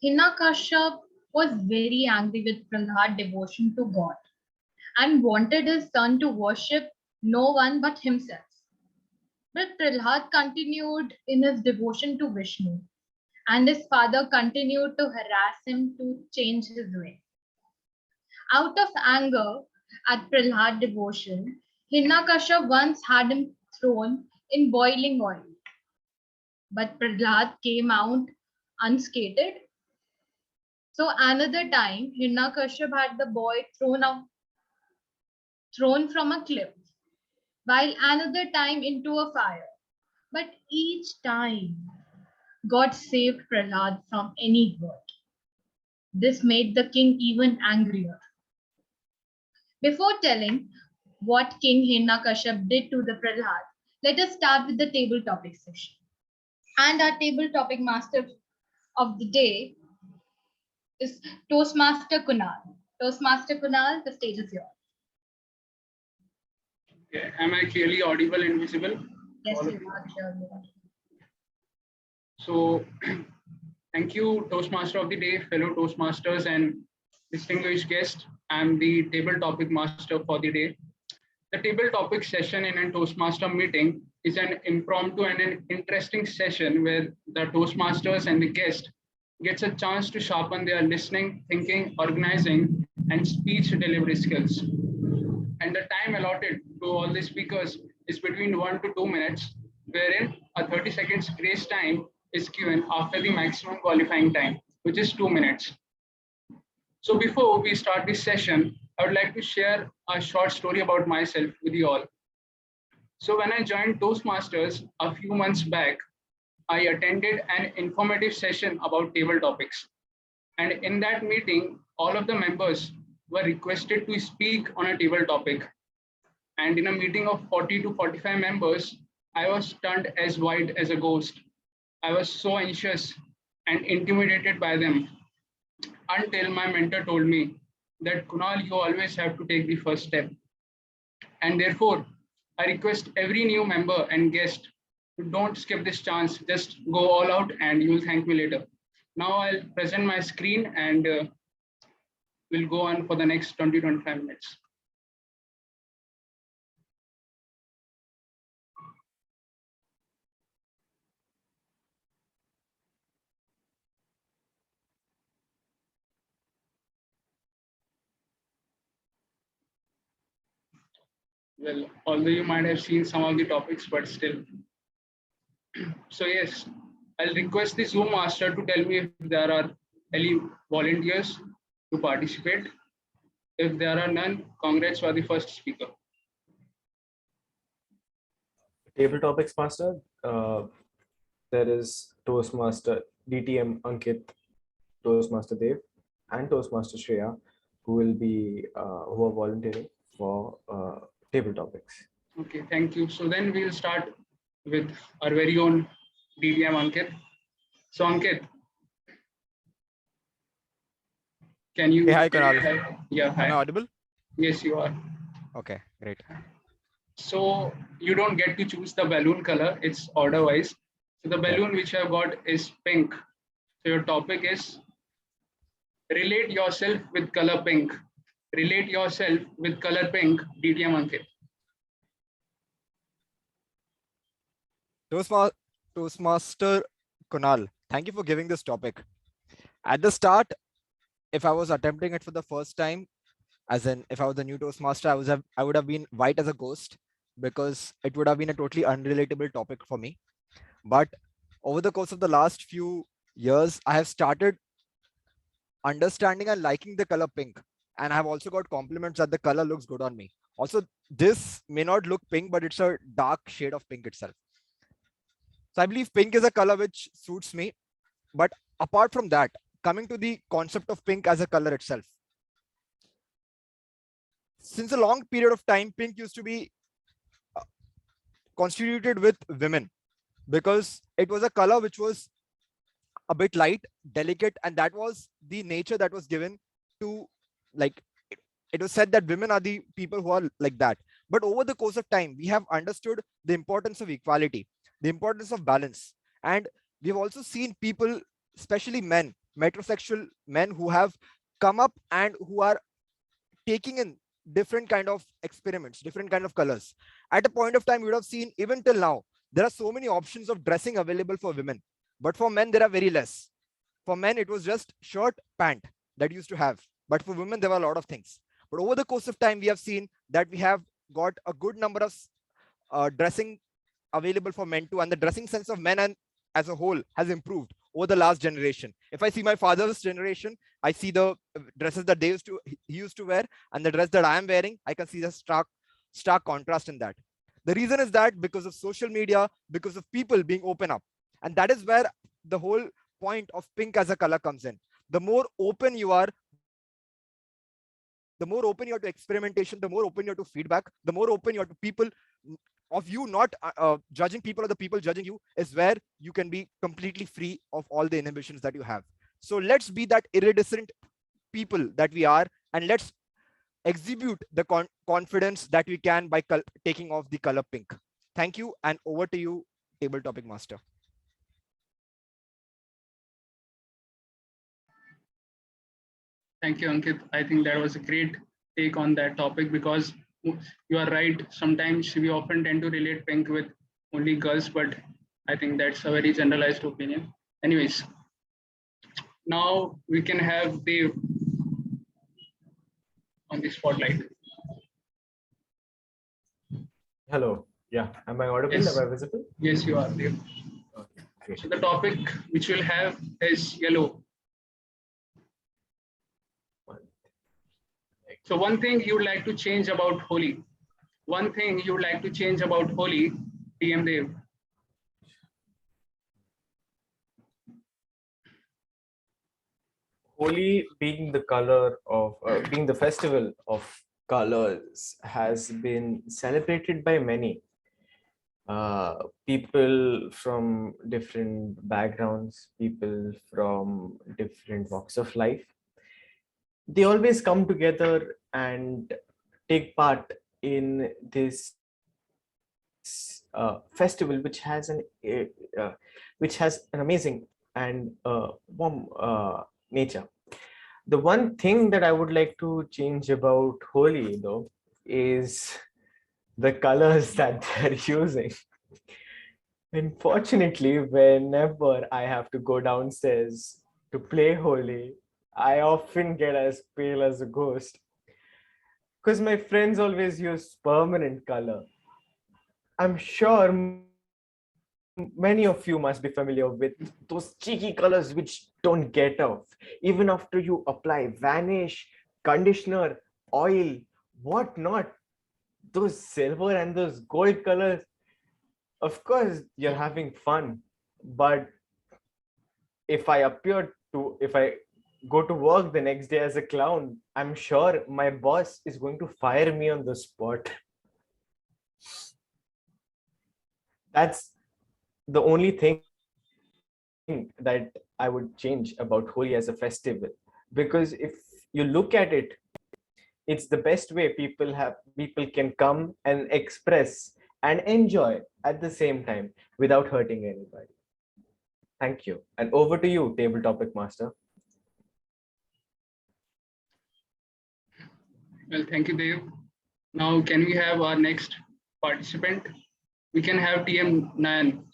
Hiranyakashipu was very angry with Prahlada's devotion to God and wanted his son to worship no one but himself. But Prahlad continued in his devotion to Vishnu, and his father continued to harass him to change his way. Out of anger at Prahlada's devotion, Hiranyakashipu once had him thrown in boiling oil. But Prahlad came out unscathed. So another time, Hiranyakashipu had the boy thrown from a cliff, while another time into a fire. But each time, God saved Prahlad from any hurt. This made the king even angrier. Before telling what King Hiranyakashipu did to the Prahlad, let us start with the table topic session. And our table topic master of the day is Toastmaster Kunal. Toastmaster Kunal, the stage is yours. Okay. Am I clearly audible and visible? Yes, you are clearly audible. So, thank you, Toastmaster of the day, fellow Toastmasters and distinguished guests. I'm the table topic master for the day. The table topic session in a Toastmaster meeting is an impromptu and an interesting session where the Toastmasters and the guest gets a chance to sharpen their listening, thinking, organizing, and speech delivery skills. And the time allotted to all the speakers is between 1 to 2 minutes, wherein a 30 seconds grace time is given after the maximum qualifying time, which is 2 minutes. So before we start this session, I would like to share a short story about myself with you all. So when I joined Toastmasters a few months back, I attended an informative session about table topics. And in that meeting, all of the members were requested to speak on a table topic. And in a meeting of 40 to 45 members, I was turned as white as a ghost. I was so anxious and intimidated by them until my mentor told me that Kunal, you always have to take the first step. And therefore, I request every new member and guest to don't skip this chance. Just go all out and you will thank me later. Now I'll present my screen and we'll go on for the next 20-25 minutes. Well, although you might have seen some of the topics, but still. So yes, I'll request the Zoom master to tell me if there are any volunteers to participate. If there are none, congrats for the first speaker. Table topics master, there is Toastmaster DTM Ankit, Toastmaster Dev, and Toastmaster Shreya, who will be who are volunteering for table topics. Okay, thank you. So then we'll start with our very own DTM Ankit. So Ankit, can you? Hey, hi Kunal. Yeah, hi. Am I audible? Yes, you are. Okay, great. So you don't get to choose the balloon color, it's order wise. So the balloon which I've got is pink. So your topic is relate yourself with color pink. Relate yourself with color pink, DTM Ankit. Toastmaster Kunal, thank you for giving this topic. At the start, if I was attempting it for the first time, as in if I was a new Toastmaster, I would have been white as a ghost because it would have been a totally unrelatable topic for me. But over the course of the last few years, I have started understanding and liking the color pink. And I have also got compliments that the color looks good on me. Also, this may not look pink, but it's a dark shade of pink itself. So I believe pink is a color which suits me. But apart from that, coming to the concept of pink as a color itself. Since a long period of time, pink used to be constituted with women because it was a color which was a bit light, delicate, and that was the nature that was given to, like, it was said that women are the people who are like that. But over the course of time, we have understood the importance of equality, the importance of balance. And we've also seen people, especially men, metrosexual men, who have come up and who are taking in different kind of experiments, different kind of colors. At a point of time, we would have seen, even till now, there are so many options of dressing available for women. But for men, there are very less. For men, it was just shirt, pant that used to have. But for women, there were a lot of things. But over the course of time, we have seen that we have got a good number of dressing available for men too. And the dressing sense of men and as a whole has improved over the last generation. If I see my father's generation, I see the dresses that he used to wear, and the dress that I am wearing, I can see the stark contrast in that. The reason is that because of social media, because of people being open up. And that is where the whole point of pink as a color comes in. The more open you are, the more open you are to experimentation, the more open you are to feedback, the more open you are to people of you not judging people or the people judging you, is where you can be completely free of all the inhibitions that you have. So let's be that iridescent people that we are, and let's exhibit the confidence that we can by taking off the color pink. Thank you, and over to you, table topic master. Thank you, Ankit. I think that was a great take on that topic, because you are right. Sometimes we often tend to relate pink with only girls, but I think that's a very generalized opinion. Anyways, now we can have Dave on the spotlight. Hello. Yeah. Am I audible? Yes. Am I visible? Yes, you are, Dave. Okay, great. So the topic which we'll have is yellow. So So one thing you would like to change about Holi. One thing you would like to change about Holi, TM Dev. Holi being the color of being the festival of colors has been celebrated by many people from different backgrounds, people from different walks of life. They always come together and take part in this festival, which has an amazing and warm nature. The one thing that I would like to change about Holi, though, is the colors that they're using. Unfortunately, whenever I have to go downstairs to play Holi, I often get as pale as a ghost because my friends always use permanent color. I'm sure many of you must be familiar with those cheeky colors which don't get off. Even after you apply vanish, conditioner, oil, whatnot, those silver and those gold colors, of course, you're having fun. But if I go to work the next day as a clown, I'm sure my boss is going to fire me on the spot. That's the only thing that I would change about Holi as a festival. Because if you look at it, it's the best way people can come and express and enjoy at the same time without hurting anybody. Thank you. And over to you, Table Topic Master. Well, thank you, Dev. Now, can we have our next participant? We can have TM Nayan.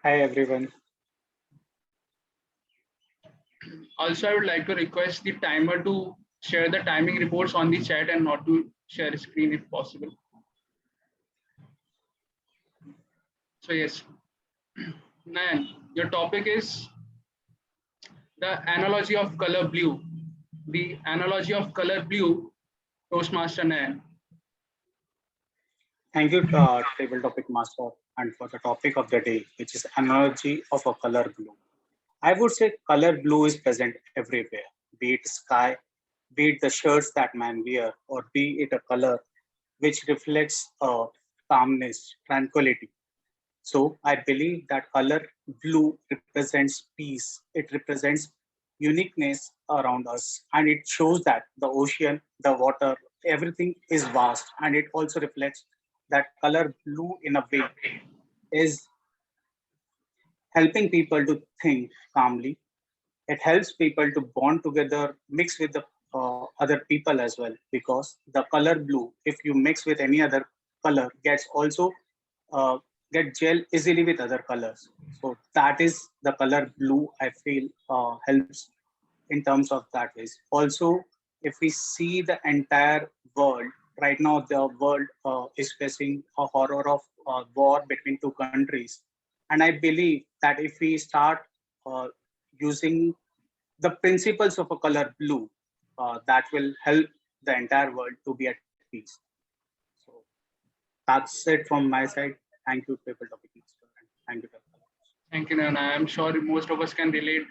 Hi, everyone. Also, I would like to request the timer to share the timing reports on the chat and not to share a screen if possible. So yes, Nayan, your topic is the analogy of color blue. The analogy of color blue, Toastmaster Nayan. Thank you, Table Topic Master, and for the topic of the day, which is analogy of a color blue. I would say color blue is present everywhere, be it sky, be it the shirts that man wear, or be it a color which reflects calmness, tranquility. So I believe that color blue represents peace. It represents uniqueness around us, and it shows that the ocean, the water, everything is vast, and it also reflects that color blue in a way is helping people to think calmly. It helps people to bond together, mix with the other people as well, because the color blue, if you mix with any other color, gets also get gel easily with other colors. So that is the color blue, I feel helps in terms of that ways. Also, if we see the entire world, right now the world is facing a horror of war between two countries. And I believe that if we start using the principles of a color blue, that will help the entire world to be at peace. So that's it from my side. Thank you, Table Topic Master. Thank you. Thank you, Nana. I'm sure most of us can relate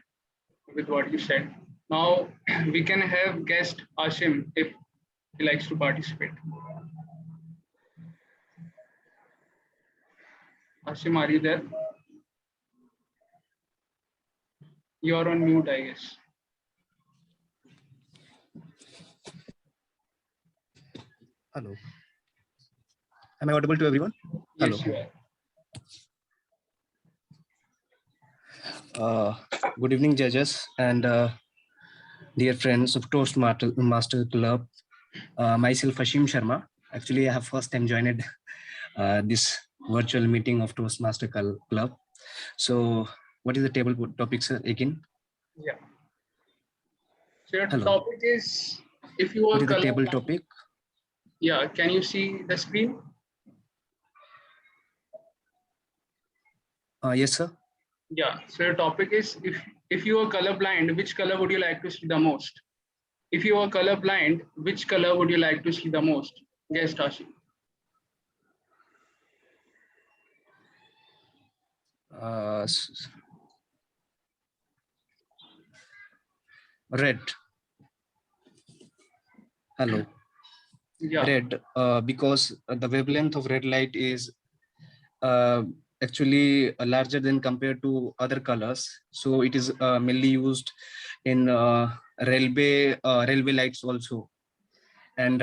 with what you said. Now we can have guest Ashim if he likes to participate. Ashim, are you there? You're on mute, I guess. Hello. Am I audible to everyone? Yes, Hello. You are. Good evening, judges and dear friends of Toastmasters Club. Myself, Ashim Sharma. Actually, I have first time joined this virtual meeting of Toastmaster Club. So, what is the table topic, sir, again? Yeah. So your Hello. topic is, if you are what is the table topic? Yeah, can you see the screen? Yes, sir. Yeah. So your topic is, if you are colorblind, which color would you like to see the most? if you are colorblind, which color would you like to see the most? Guess, Tashi. Red. Hello. Yeah. Red, because the wavelength of red light is actually larger than compared to other colors. So it is mainly used in railway lights also, and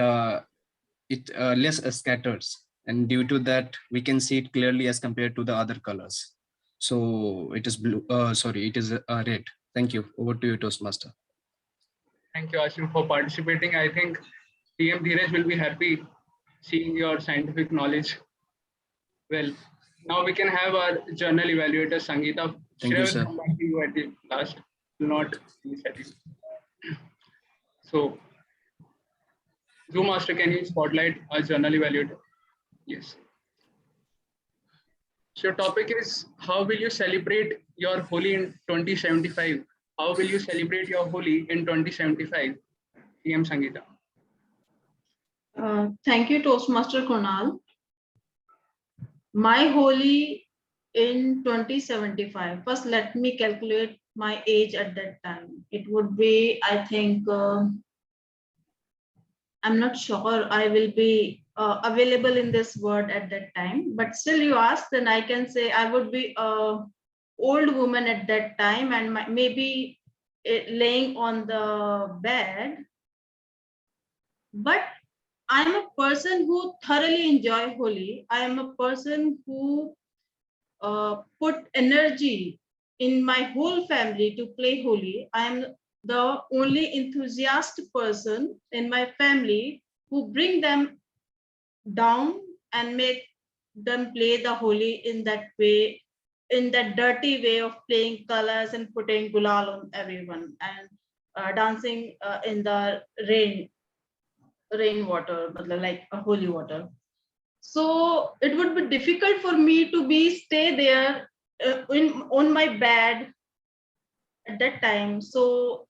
it less scatters. And due to that, we can see it clearly as compared to the other colors. So it is blue. Sorry, it is red. Thank you. Over to you, Toastmaster. Thank you, Ashim, for participating. I think TM Dheeraj will be happy seeing your scientific knowledge. Well, now we can have our journal evaluator, Sangeeta. Thank you, Shreya sir. will come back to you at the last, not initially. So, Zoom Master, can you spotlight our journal evaluator? Yes. So your topic is, how will you celebrate your Holi in 2075? How will you celebrate your Holi in 2075? TM Sangeeta. Thank you, Toastmaster Kunal. My Holi in 2075. First, let me calculate my age at that time. It would be, I think, I'm not sure I will be available in this world at that time, but still you ask, then I can say I would be a old woman at that time, and maybe laying on the bed. But I am a person who thoroughly enjoy Holi. I am a person who put energy in my whole family to play Holi. I am the only enthusiastic person in my family who bring them down and make them play the Holi in that way, in that dirty way of playing colors and putting gulal on everyone and dancing in the rainwater, like a holy water. So it would be difficult for me to stay there on my bed at that time. So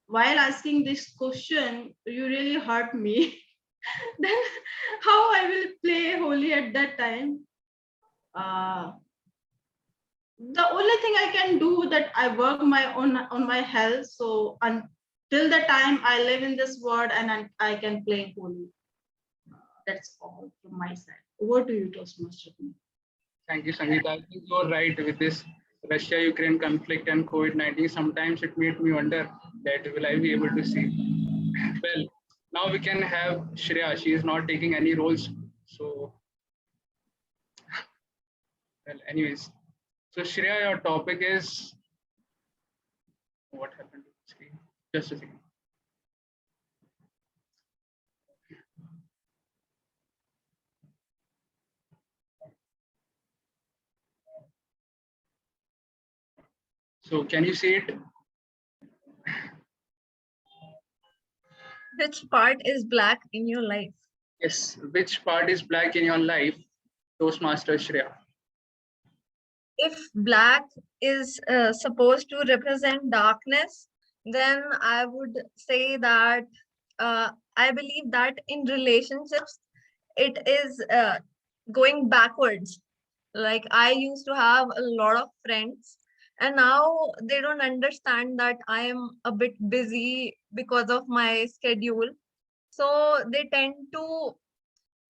while asking this question, you really hurt me. Then how I will play Holi at that time? The only thing I can do that I work on my health. So until the time I live in this world and I can play Holi. That's all from my side. Over to you, Toastmaster. Thank you, Sangeeta. I think you're right with this Russia-Ukraine conflict and COVID-19. Sometimes it made me wonder that will I be able to see. Well, now we can have Shreya. She is not taking any roles. So, well, anyways. So Shreya, your topic is, what happened to the screen? Just a second. So can you see it? Which part is black in your life? Yes, which part is black in your life? Toastmaster Shreya. If black is supposed to represent darkness, then I would say that I believe that in relationships, it is going backwards. Like I used to have a lot of friends, and now they don't understand that I am a bit busy because of my schedule. So they tend to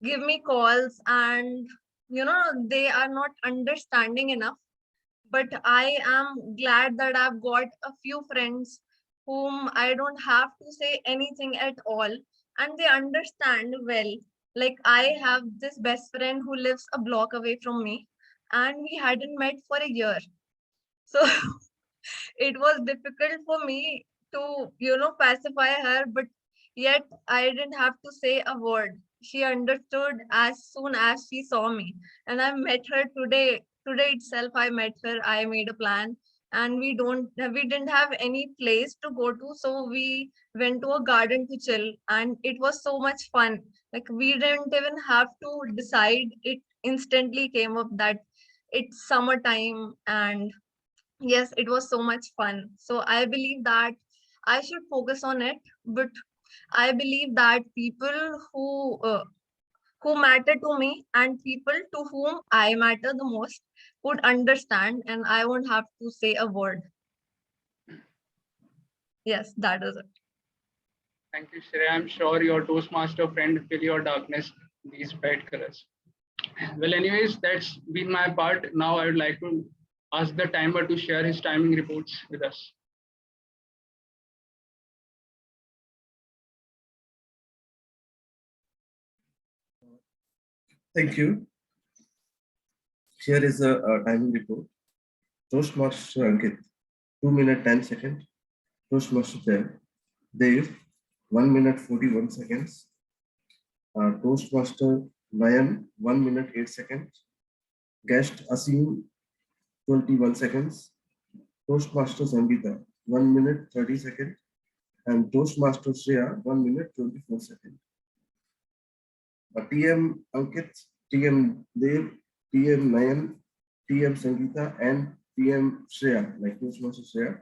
give me calls, and they are not understanding enough. But I am glad that I've got a few friends whom I don't have to say anything at all, and they understand well. Like I have this best friend who lives a block away from me, and we hadn't met for a year. So it was difficult for me to, pacify her, but yet I didn't have to say a word. She understood as soon as she saw me. And I met her today. Today itself, I met her. I made a plan, and we didn't have any place to go to. So we went to a garden to chill, and it was so much fun. Like we didn't even have to decide. It instantly came up that it's summertime, and yes, it was so much fun. So I believe that I should focus on it. But I believe that people who matter to me and people to whom I matter the most would understand, and I won't have to say a word. Yes, that is it. Thank you, Shreya. I'm sure your Toastmaster friend fill your darkness these bright colors. Well, anyways, that's been my part. Now I would like to ask the timer to share his timing reports with us. Thank you. Here is a timing report. Toastmaster Ankit, 2 minutes 10 seconds. Toastmaster Dave, 1 minute 41 seconds. Toastmaster Nayan, 1 minute 8 seconds. Guest Asim, 21 seconds. Toastmaster Sangita, 1 minute 30 seconds. And Toastmaster Shreya, 1 minute 24 seconds. TM Ankit, TM Dev, TM Nayan, TM Sangita, and TM Shreya, like Toastmaster Shreya,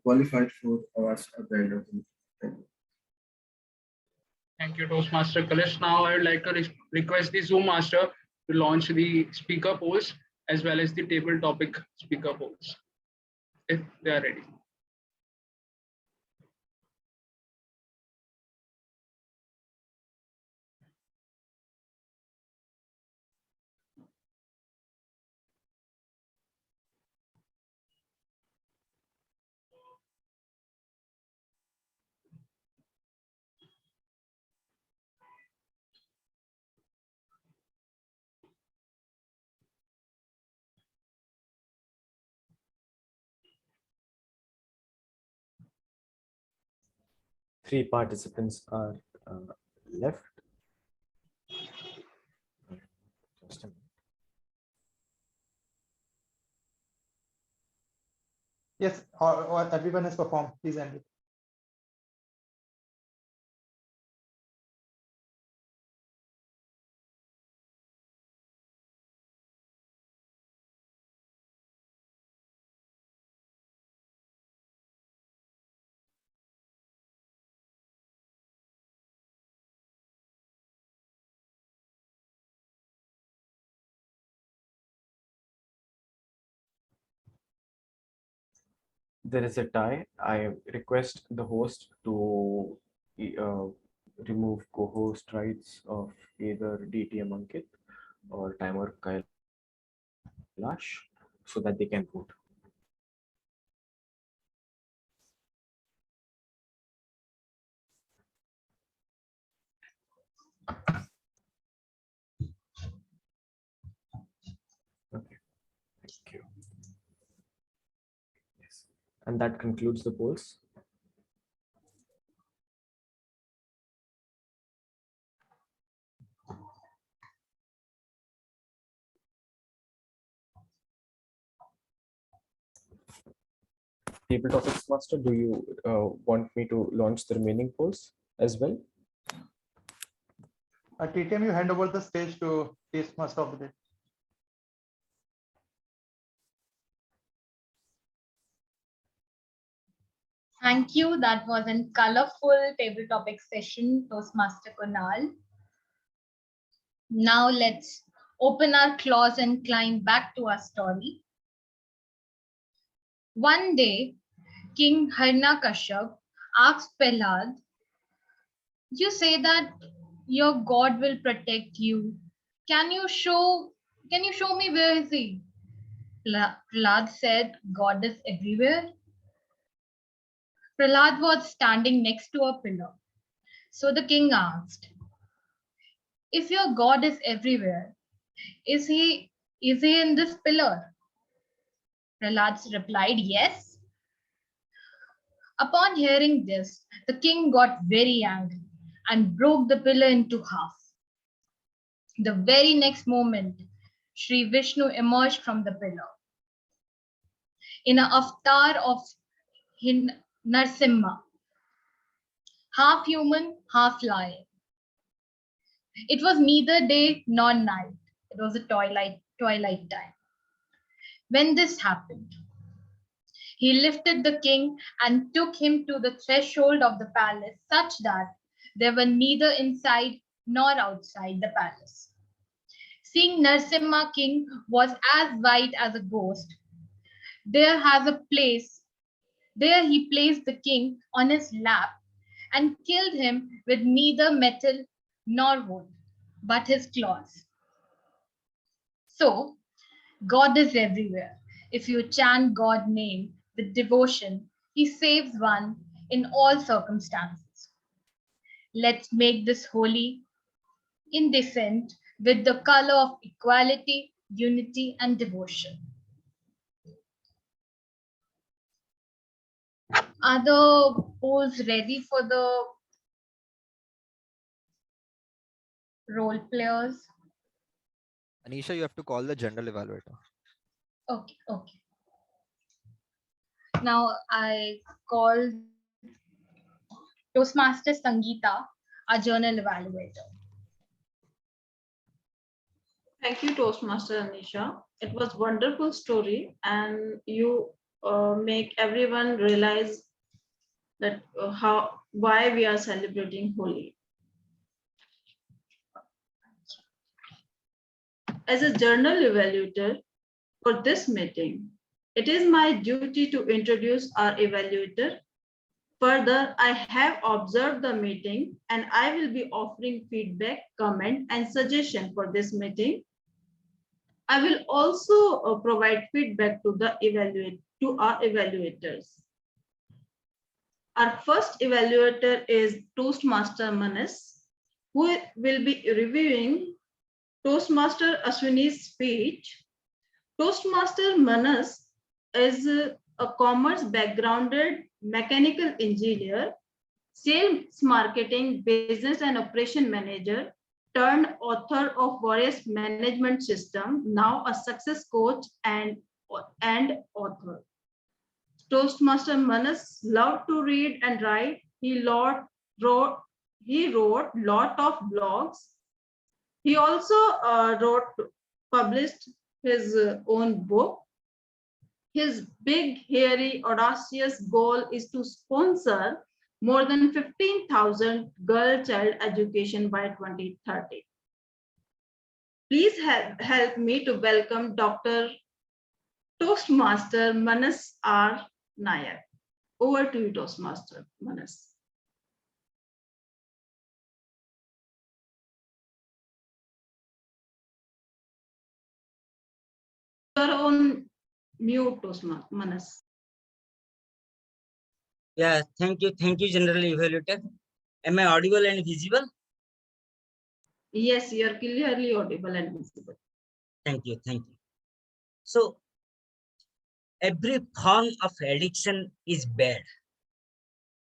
qualified for awards at the end of the meeting. Thank you, Toastmaster Kalesh. Now I would like to request the Zoom master to launch the speaker polls as well as the table topic speaker polls, if they are ready. Three participants are left. Just a minute. Yes, or everyone has performed. Please end it. There is a tie. I request the host to remove co-host rights of either DTM Ankit or timer Kailash so that they can vote. Okay, thank you. Yes, and that concludes the polls. Table topics master, do you want me to launch the remaining polls as well? TTM, you hand over the stage to Toastmaster of the day. Thank you. That was a colorful table topic session, Toastmaster Kunal. Now let's open our claws and climb back to our story. One day, King Hiranyakashipu asked Prahlad, "You say that your God will protect you. Can you show me where is he?" Prahlad said, "God is everywhere." Prahlad was standing next to a pillar. So the king asked, "If your God is everywhere, is he in this pillar?" Prahlad replied, "Yes." Upon hearing this, the king got very angry and broke the pillar into half. The very next moment, Sri Vishnu emerged from the pillar in an avatar of Narsimha, half human, half lion. It was neither day nor night. It was a twilight time. When this happened, He lifted the king and took him to the threshold of the palace, such that there were neither inside nor outside the palace. Seeing Narsimha king was as white as a ghost, there has a place. There he placed the king on his lap and killed him with neither metal nor wood, but his claws. So, God is everywhere. If you chant God's name with devotion, He saves one in all circumstances. Let's make this holy in descent with the color of equality, unity, and devotion. Are the polls ready for the role players? Anisha, you have to call the general evaluator. Okay, okay. Now I called Toastmaster Sangeeta, our journal evaluator. Thank you, Toastmaster Anisha. It was wonderful story, and you make everyone realize that why we are celebrating Holi. As a journal evaluator for this meeting, it is my duty to introduce our evaluator. Further, I have observed the meeting and I will be offering feedback, comment, and suggestion for this meeting. I will also provide feedback to our evaluators. Our first evaluator is Toastmaster Manas, who will be reviewing Toastmaster Ashwini's speech. Toastmaster Manas is a commerce backgrounded mechanical engineer, sales marketing, business and operation manager, turned author of various management systems, now a success coach and author. Toastmaster Manas loved to read and write. He wrote lot of blogs. He also published his own book. His big, hairy, audacious goal is to sponsor more than 15,000 girl child education by 2030. Please help me to welcome Dr. Toastmaster Manas R. Nayak. Over to you, Toastmaster Manas. You're on mute, Toastmaster Manas. Yeah, thank you, General Evaluator. Am I audible and visible? Yes, you are clearly audible and visible. Thank you. So, every form of addiction is bad,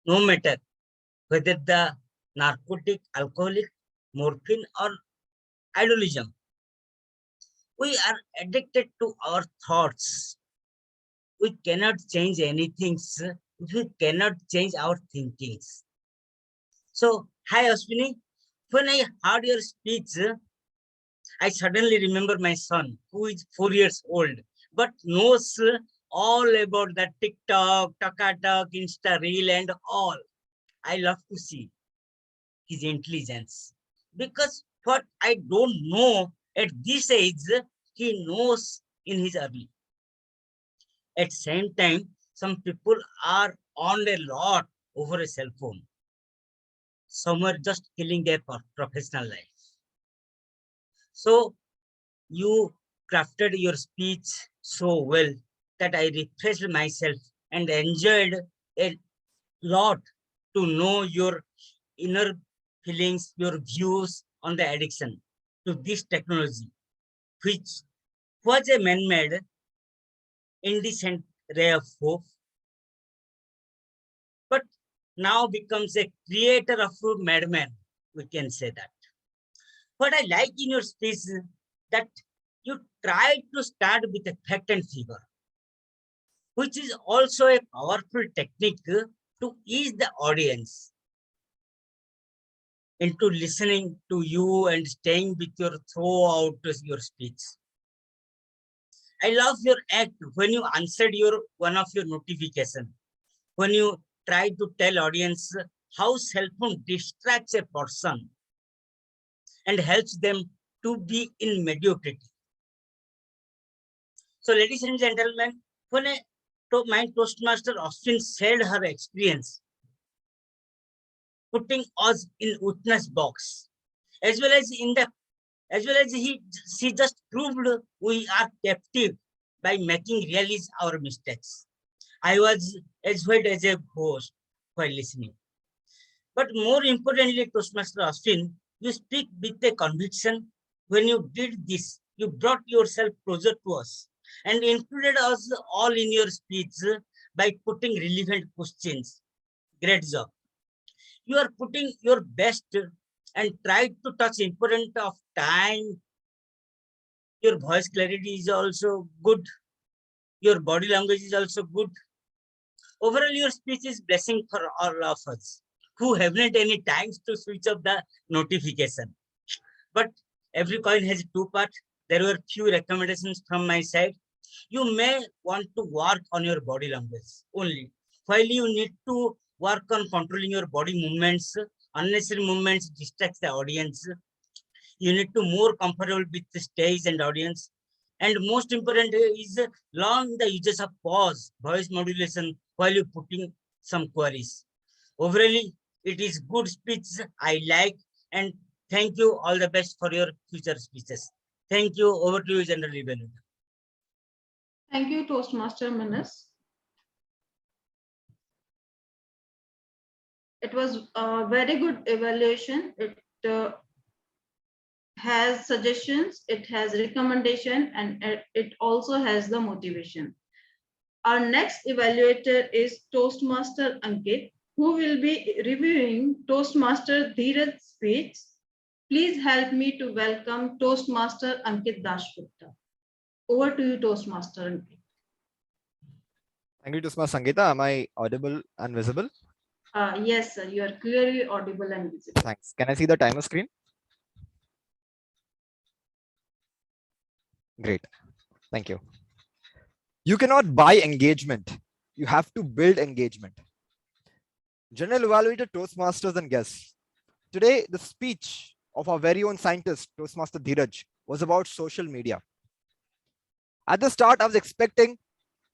no matter whether the narcotic, alcoholic, morphine, or idolism. We are addicted to our thoughts. We cannot change anything if we cannot change our thinkings. So, hi Ashwini, when I heard your speech, I suddenly remember my son, who is 4 years old, but knows all about the TikTok, Takatak, Insta Reel and all. I love to see his intelligence. Because what I don't know at this age, he knows in his early. At the same time, some people are on a lot over a cell phone. Some are just killing their professional life. So you crafted your speech so well that I refreshed myself and enjoyed a lot to know your inner feelings, your views on the addiction to this technology, which was a man-made indecent ray of hope, but now becomes a creator of a madman, we can say that. What I like in your speech is that you try to start with a fact and figure, which is also a powerful technique to ease the audience into listening to you and staying with your throughout your speech. I love your act when you answered one of your notification, when you try to tell audience how cell phone distracts a person and helps them to be in mediocrity. So, ladies and gentlemen, when my Toastmaster often shared her experience, putting us in witness box, as well as she just proved we are captive by making realize our mistakes. I was as well as a host while listening. But more importantly, Toastmaster Austin, you speak with a conviction. When you did this, you brought yourself closer to us and included us all in your speech by putting relevant questions. Great job. You are putting your best and tried to touch important of time. Your voice clarity is also good. Your body language is also good. Overall, your speech is blessing for all of us who haven't any times to switch off the notification. But every coin has two parts. There were few recommendations from my side. You may want to work on your body language only, while you need to work on controlling your body movements. Unnecessary movements distract the audience. You need to more comfortable with the stage and audience. And most important is learn the uses of pause, voice modulation while you putting some queries. Overall, it is good speech I like, and thank you. All the best for your future speeches. Thank you. Over to you, General Rebellion. Thank you, Toastmaster Manas. It was a very good evaluation. It has suggestions, it has recommendation, and it also has the motivation. Our next evaluator is Toastmaster Ankit, who will be reviewing Toastmaster Dheeraj's speech. Please help me to welcome Toastmaster Ankit Dashgupta. Over to you, Toastmaster Ankit. Thank you, Toastmaster Sangeeta. Am I audible and visible? Yes, sir. You are clearly audible and visible. Thanks. Can I see the timer screen? Great. Thank you. You cannot buy engagement. You have to build engagement. General Evaluator, Toastmasters, and guests. Today, the speech of our very own scientist, Toastmaster Dheeraj, was about social media. At the start, I was expecting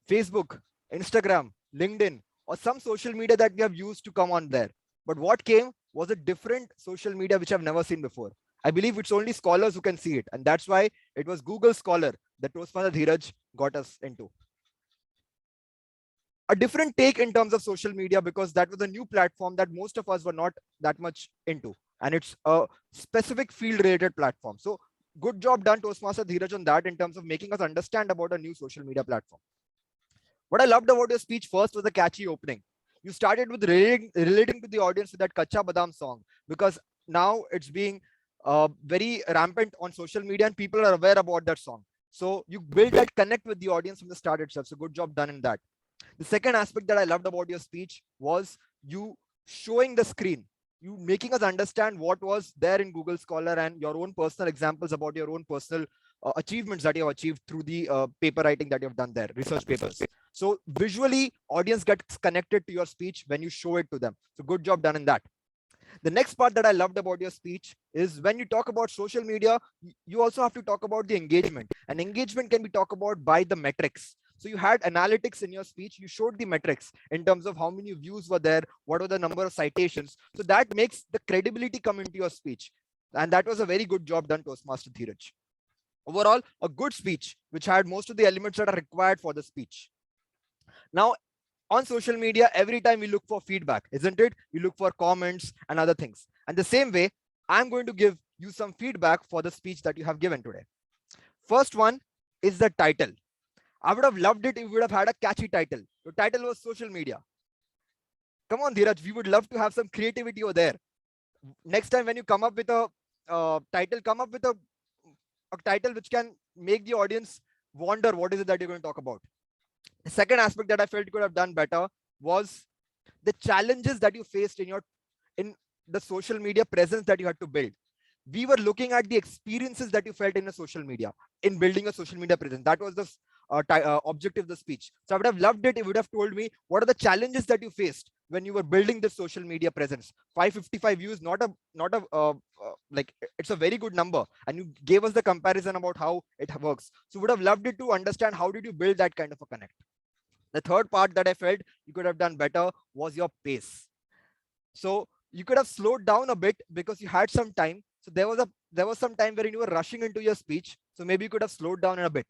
Facebook, Instagram, LinkedIn, or some social media that we have used to come on there. But what came was a different social media which I've never seen before. I believe it's only scholars who can see it. And that's why it was Google Scholar that Toastmaster Dheeraj got us into. A different take in terms of social media, because that was a new platform that most of us were not that much into. And it's a specific field related platform. So good job done, Toastmaster Dheeraj, on that in terms of making us understand about a new social media platform. What I loved about your speech first was the catchy opening. You started with relating to the audience with that Kacha Badam song, because now it's being very rampant on social media and people are aware about that song. So you build that connect with the audience from the start itself. So good job done in that. The second aspect that I loved about your speech was you showing the screen, you making us understand what was there in Google Scholar and your own personal examples about your own personal achievements that you have achieved through the paper writing that you have done there, research papers. So visually, audience gets connected to your speech when you show it to them. So good job done in that. The next part that I loved about your speech is when you talk about social media, you also have to talk about the engagement. And engagement can be talked about by the metrics. So you had analytics in your speech. You showed the metrics in terms of how many views were there, what were the number of citations. So that makes the credibility come into your speech. And that was a very good job done, Toastmaster Dheeraj. Overall, a good speech, which had most of the elements that are required for the speech. Now, on social media, every time we look for feedback, isn't it? We look for comments and other things. And the same way, I'm going to give you some feedback for the speech that you have given today. First one is the title. I would have loved it if we would have had a catchy title. The title was social media. Come on, Dheeraj, we would love to have some creativity over there. Next time when you come up with a title, come up with a title which can make the audience wonder what is it that you're going to talk about. The second aspect that I felt you could have done better was the challenges that you faced in the social media presence that you had to build. We were looking at the experiences that you felt in a social media, in building a social media presence. That was the objective of the speech. So I would have loved it. It would have told me what are the challenges that you faced when you were building this social media presence. 555 views, not a like, it's a very good number, and you gave us the comparison about how it works. So would have loved it to understand how did you build that kind of a connect. The third part that I felt you could have done better was your pace. So you could have slowed down a bit because you had some time. So there was some time wherein you were rushing into your speech. So maybe you could have slowed down a bit.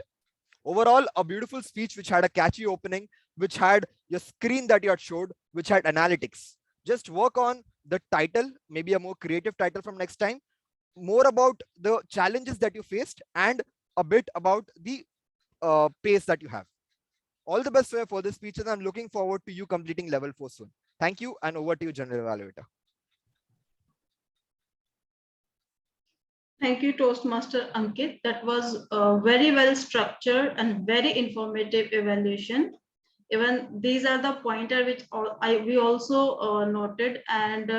Overall, a beautiful speech which had a catchy opening, which had your screen that you had showed, which had analytics. Just work on the title, maybe a more creative title from next time, more about the challenges that you faced, and a bit about the pace that you have. All the best for this speech, and I'm looking forward to you completing level 4 soon. Thank you, and over to you, General Evaluator. Thank you, Toastmaster Ankit. That was a very well structured and very informative evaluation. Even these are the pointer which we also noted. And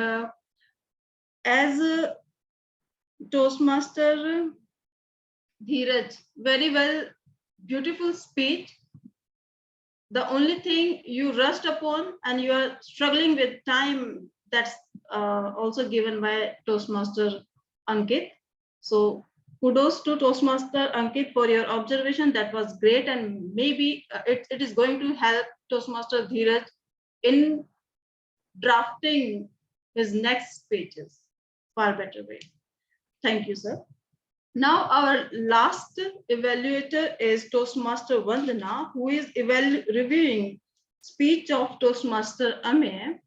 as Toastmaster Dheeraj, very well, beautiful speech. The only thing you rushed upon and you are struggling with time, that's also given by Toastmaster Ankit. So kudos to Toastmaster Ankit for your observation. That was great, and maybe it is going to help Toastmaster Dheeraj in drafting his next speeches far better way. Thank you, sir. Now our last evaluator is Toastmaster Vandana, who is reviewing speech of Toastmaster Amey.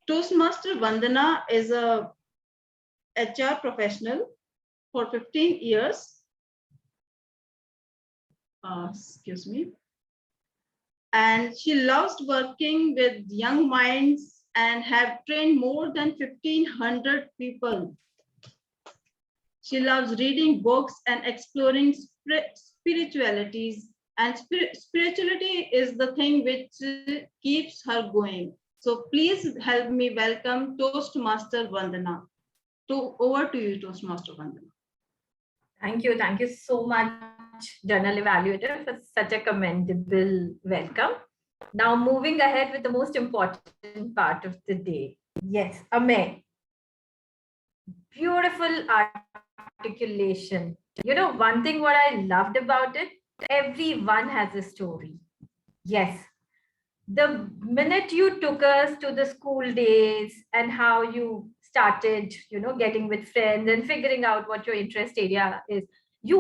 Toastmaster Vandana is a HR professional for 15 years. Excuse me. And she loves working with young minds and have trained more than 1,500 people. She loves reading books and exploring spiritualities, and spirituality is the thing which keeps her going. So please help me welcome Toastmaster Vandana. Over to you, Toastmaster Vandana. Thank you so much, General Evaluator, for such a commendable welcome. Now moving ahead with the most important part of the day. Yes, Amey. Beautiful articulation. You know, one thing what I loved about it, everyone has a story. Yes. The minute you took us to the school days and how you started, you know, getting with friends and figuring out what your interest area is, you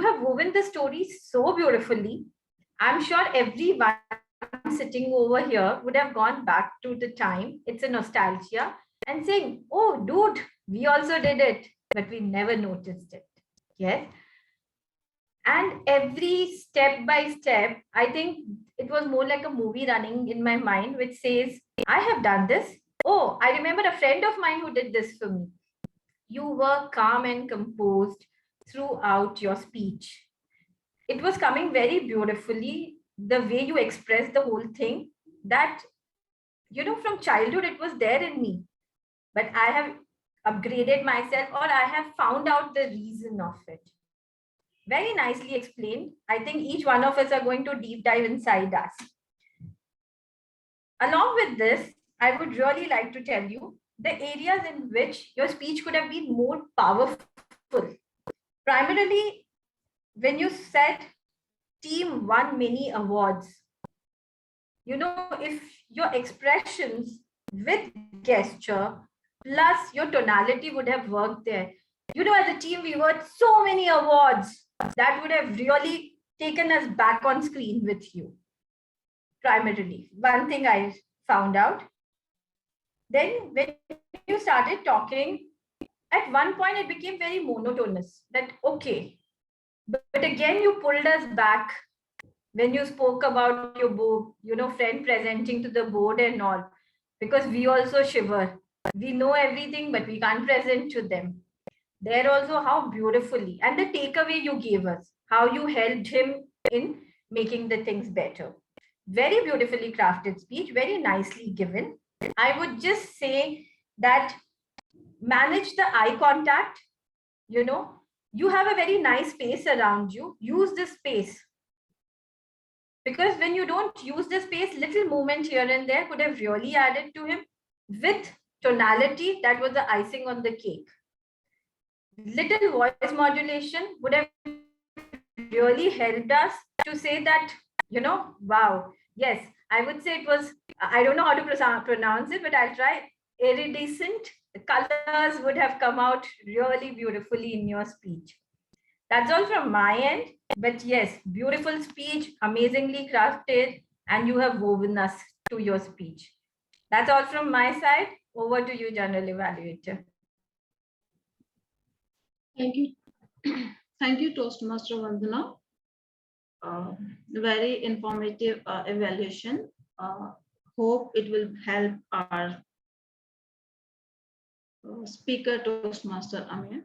have woven the story so beautifully. I'm sure everyone sitting over here would have gone back to the time. It's a nostalgia and saying, oh, dude, we also did it, but we never noticed it. Yes. And every step by step, I think it was more like a movie running in my mind, which says, I have done this. Oh, I remember a friend of mine who did this for me. You were calm and composed throughout your speech. It was coming very beautifully, the way you expressed the whole thing, that, you know, from childhood, it was there in me. But I have upgraded myself, or I have found out the reason of it. Very nicely explained. I think each one of us are going to deep dive inside us. Along with this, I would really like to tell you the areas in which your speech could have been more powerful. Primarily, when you said team won many awards, you know, if your expressions with gesture plus your tonality would have worked there. You know, as a team, we won so many awards. That would have really taken us back on screen with you. Primarily, one thing I found out. Then when you started talking, at one point it became very monotonous. That, okay. But again, you pulled us back when you spoke about your board, you know, friend presenting to the board and all, because we also shiver. We know everything, but we can't present to them. There also how beautifully, and the takeaway you gave us, how you helped him in making the things better. Very beautifully crafted speech, very nicely given. I would just say that manage the eye contact. You know, you have a very nice space around you. Use this space. Because when you don't use the space, little movement here and there could have really added to him. With tonality, that was the icing on the cake. Little voice modulation would have really helped us to say that, wow, yes, I would say it was, I don't know how to pronounce it, but I'll try. Iridescent. The colors would have come out really beautifully in your speech. That's all from my end. But yes, beautiful speech, amazingly crafted, and you have woven us to your speech. That's all from my side. Over to you, General Evaluator. Thank you. Thank you, Toastmaster Vandana. Very informative evaluation. Hope it will help our speaker, Toastmaster Amir.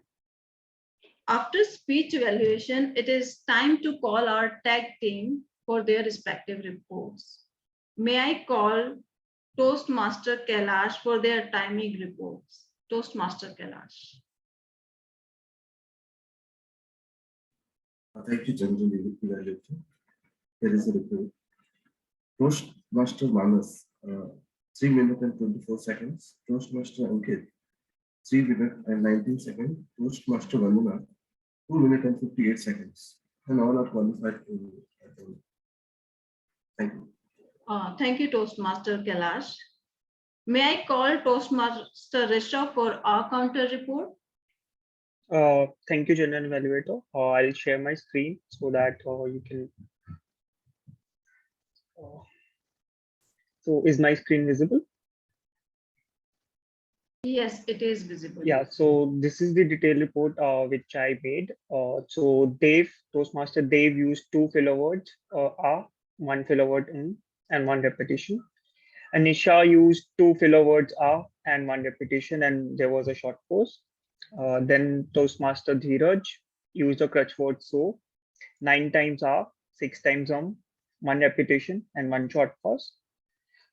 After speech evaluation, it is time to call our tag team for their respective reports. May I call Toastmaster Kailash for their timing reports? Toastmaster Kailash. Thank you, General Evaluator. Here is a report. Toastmaster Manas, 3 minutes and 24 seconds. Toastmaster Ankit, 3 minutes and 19 seconds. Toastmaster Vandana, 2 minutes and 58 seconds. And all are qualified. Thank you. Thank you, Toastmaster Kailash. May I call Toastmaster Rishabh for our counter report? Thank you, General Evaluator. I'll share my screen so that you can. So is my screen visible? Yes, it is visible. Yeah, so this is the detailed report which I made. So Toastmaster Dave used 2 filler words, 1 filler word and 1 repetition. Anisha used 2 filler words and 1 repetition, and there was a short pause. Then Toastmaster Dheeraj used a crutch word so, 9 times 6 times 1 repetition and 1 short pause.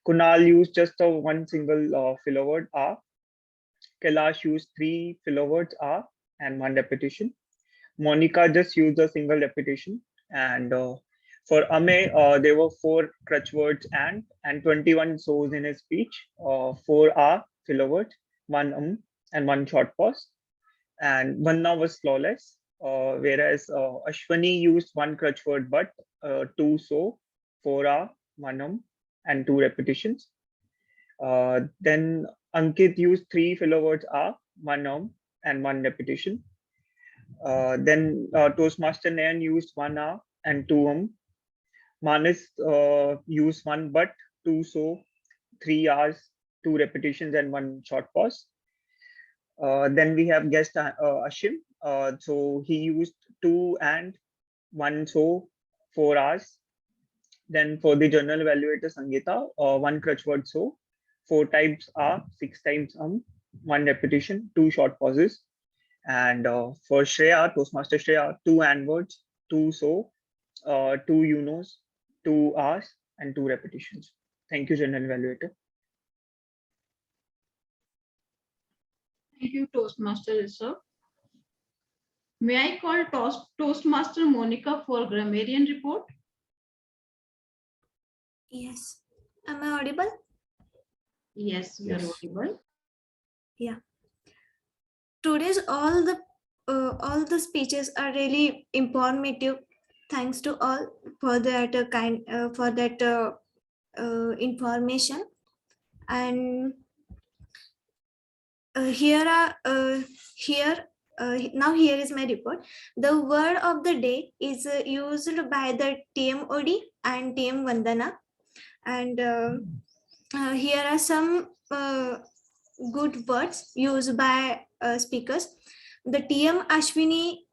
Kunal used just a 1 single filler word Kailash used 3 filler words and 1 repetition. Monica just used a single repetition, and for Ame, there were 4 crutch words and 21 so's in his speech. 4 filler words, 1 and 1 short pause. And Vanna was flawless, whereas Ashwani used 1 crutch word but 2 so, 4 1 and 2 repetitions. Then Ankit used 3 filler words 1 and 1 repetition. Then Toastmaster Nayan used 1 and 2 Manis used 1 but 2 so, 3 R's, 2 repetitions and 1 short pause. Then we have guest Ashim. So he used 2 and 1 so, 4 R's. Then for the journal evaluator Sangeeta, 1 crutch word so, 4 times 6 times 1 repetition, 2 short pauses. And for Shreya, Toastmaster Shreya, 2 and words, 2 so, 2 unos, 2 R's and 2 repetitions. Thank you, General Evaluator. Thank you, Toastmaster Rishabh. May I call Toastmaster Monica for grammarian report? Yes. Am I audible? Yes, you are audible. Yeah. Today's all the speeches are really informative. Thanks to all for that information. And now here is my report. The word of the day is used by the TMOD and TM Vandana, and here are some good words used by speakers. The TM Ashwini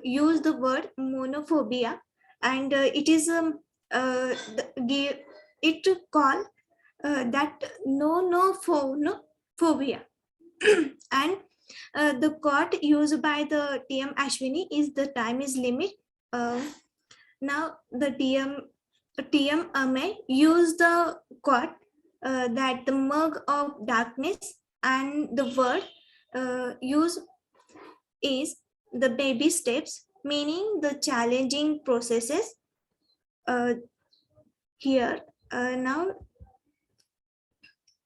used the word monophobia, and it is it call that phobia. And the quote used by the TM Ashwini is the time is limit. Now the TM Ame used the quote that the mug of darkness, and the word used is the baby steps, meaning the challenging processes. here. Now,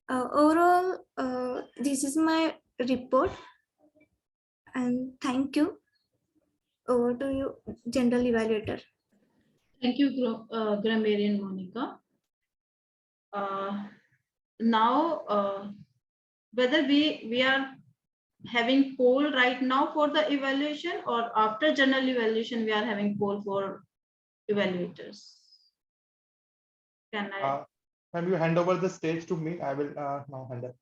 overall, this is my report, and thank you. Over to you, General Evaluator. Thank you, Grammarian Monica. Now, whether we are having poll right now for the evaluation, or after general evaluation we are having poll for evaluators. Can I? When you hand over the stage to me, I will now handle.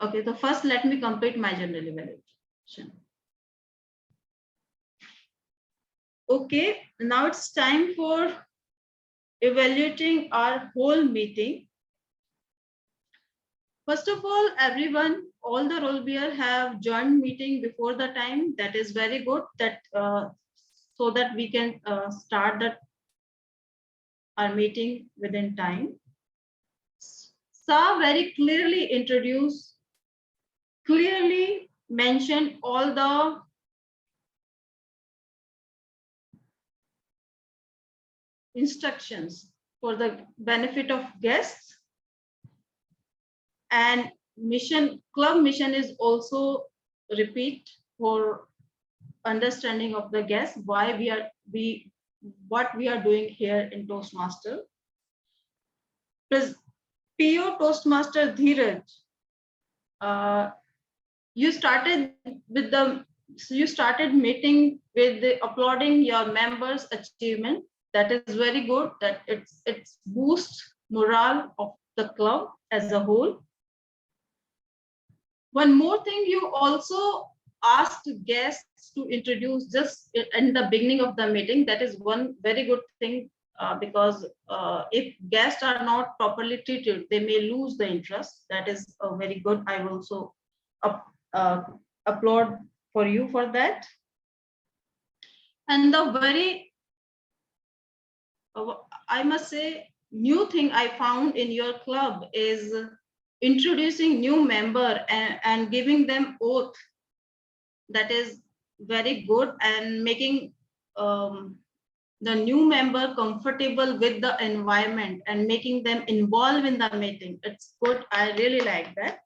Okay, so first let me complete my general evaluation. Okay, now it's time for evaluating our whole meeting. First of all, everyone, all the role bearer have joined meeting before the time. That is very good. That so that we can start our meeting within time. Sa very clearly introduced, clearly mentioned all the instructions for the benefit of guests, and club mission is also repeat for understanding of the guests, why what we are doing here in Toastmaster. PO Toastmaster Dheeraj, you started meeting with applauding your members' achievement. That is very good. That it's boosts morale of the club as a whole. One more thing, you also asked guests to introduce just in the beginning of the meeting. That is one very good thing, because if guests are not properly treated, they may lose the interest. That is very good. I will also applaud for you for that. And the very, I must say, new thing I found in your club is introducing new member and giving them oath. That is very good, and making the new member comfortable with the environment and making them involved in the meeting. It's good. I really like that.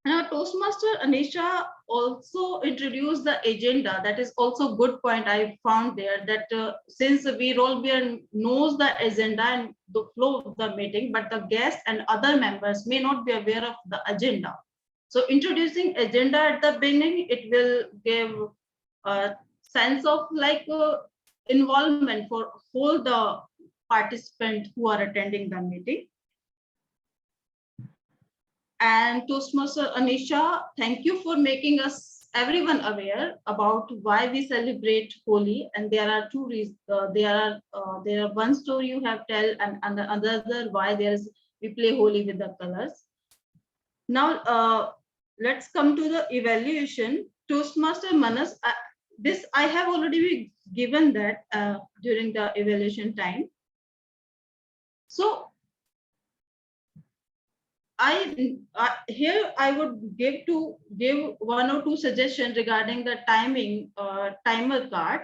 Now, Toastmaster Anisha also introduced the agenda. That is also a good point I found there, that since we role bearer knows the agenda and the flow of the meeting, but the guests and other members may not be aware of the agenda. So introducing agenda at the beginning, it will give a sense of involvement for all the participants who are attending the meeting. And Toastmaster Anisha, thank you for making us everyone aware about why we celebrate Holi. And there are two reasons. There are one story you have tell, and another why we play Holi with the colors. Now let's come to the evaluation. Toastmaster Manas, this I have already given that during the evaluation time. So here I would give one or two suggestions regarding the timing timer card.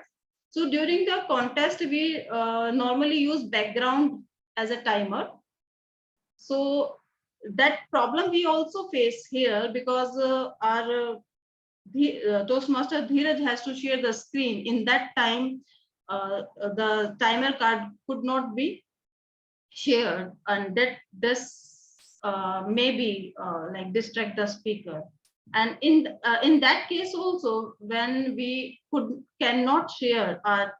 So during the contest, we normally use background as a timer. So that problem we also face here, because our Toastmaster Dheeraj has to share the screen. In that time, the timer card could not be shared, and this maybe distract the speaker. And in that case also, when we cannot share our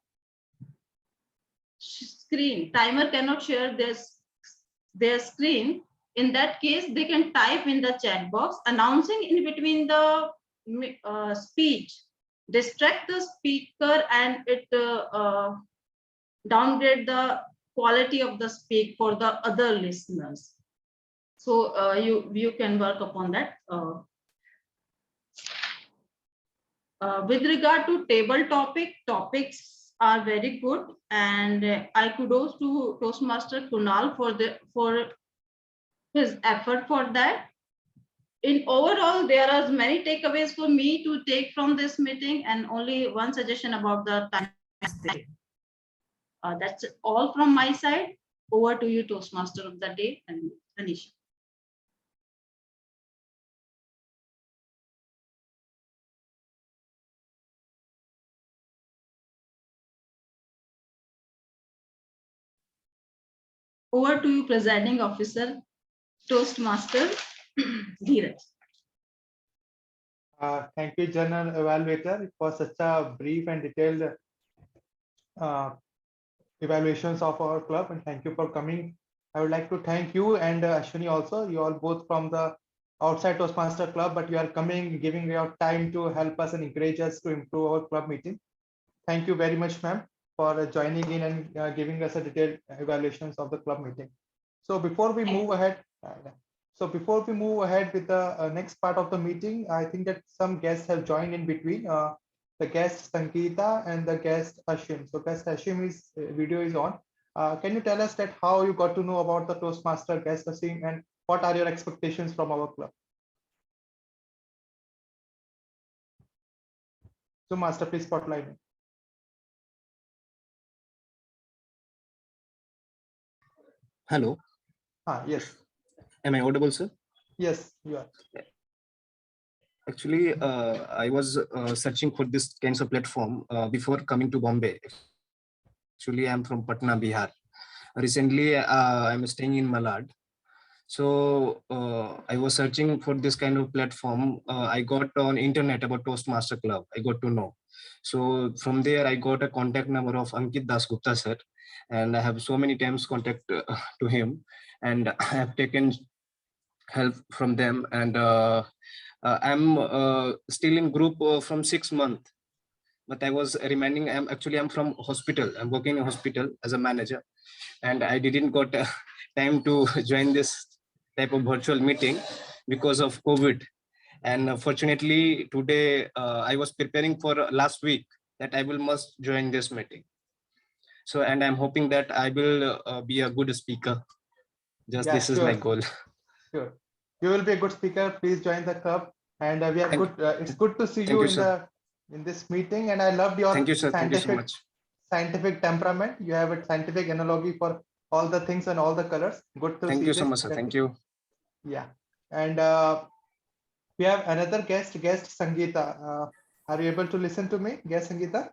screen, timer cannot share their screen. In that case, they can type in the chat box announcing in between the speech, distract the speaker, and it downgrade the quality of the speak for the other listeners. So you can work upon that. With regard to table topics are very good, and I kudos to Toastmaster Kunal for his effort for that. In overall, there are many takeaways for me to take from this meeting, and only one suggestion about the time. That's all from my side. Over to you, Toastmaster of the day, and Anisha. Over to you, presiding officer, Toastmaster Dheeraj. Thank you, General Evaluator, for such a brief and detailed evaluations of our club, and thank you for coming. I would like to thank you and Ashwini also. You all both from the outside Toastmaster Club, but you are coming, giving your time to help us and encourage us to improve our club meeting. Thank you very much, ma'am, for joining in and giving us a detailed evaluations of the club meeting. So before we move ahead, with the next part of the meeting, I think that some guests have joined in between. The guest Sankita and the guest Ashim. So guest Ashim is video is on. Can you tell us that how you got to know about the Toastmaster guest Ashim and what are your expectations from our club? So Master, please spotlight me. Hello. Yes. Am I audible, sir? Yes, you are. Actually, I was searching for this kinds of platform before coming to Bombay. Actually, I'm from Patna, Bihar. Recently, I'm staying in Malad. So I was searching for this kind of platform. I got on internet about Toastmaster Club. I got to know. So from there, I got a contact number of Ankit Das Gupta sir, and I have so many times contact to him, and I have taken help from them. And I'm still in group from 6 months. But I was reminding, I'm from hospital. I'm working in hospital as a manager, and I didn't got time to join this type of virtual meeting because of COVID. And fortunately, today I was preparing for last week that I will must join this meeting. So, and I'm hoping that I will be a good speaker. Just Yeah, this is my goal. Sure, you will be a good speaker. Please join the club, and we are good. It's good to see you in this meeting, and I loved your Thank you, sir. Thank you so much. Scientific temperament. You have a scientific analogy for all the things and all the colors. Good to see. Thank you so much, sir. Thank you. Yeah, and we have another guest Sangeeta. Are you able to listen to me, guest Sangeeta?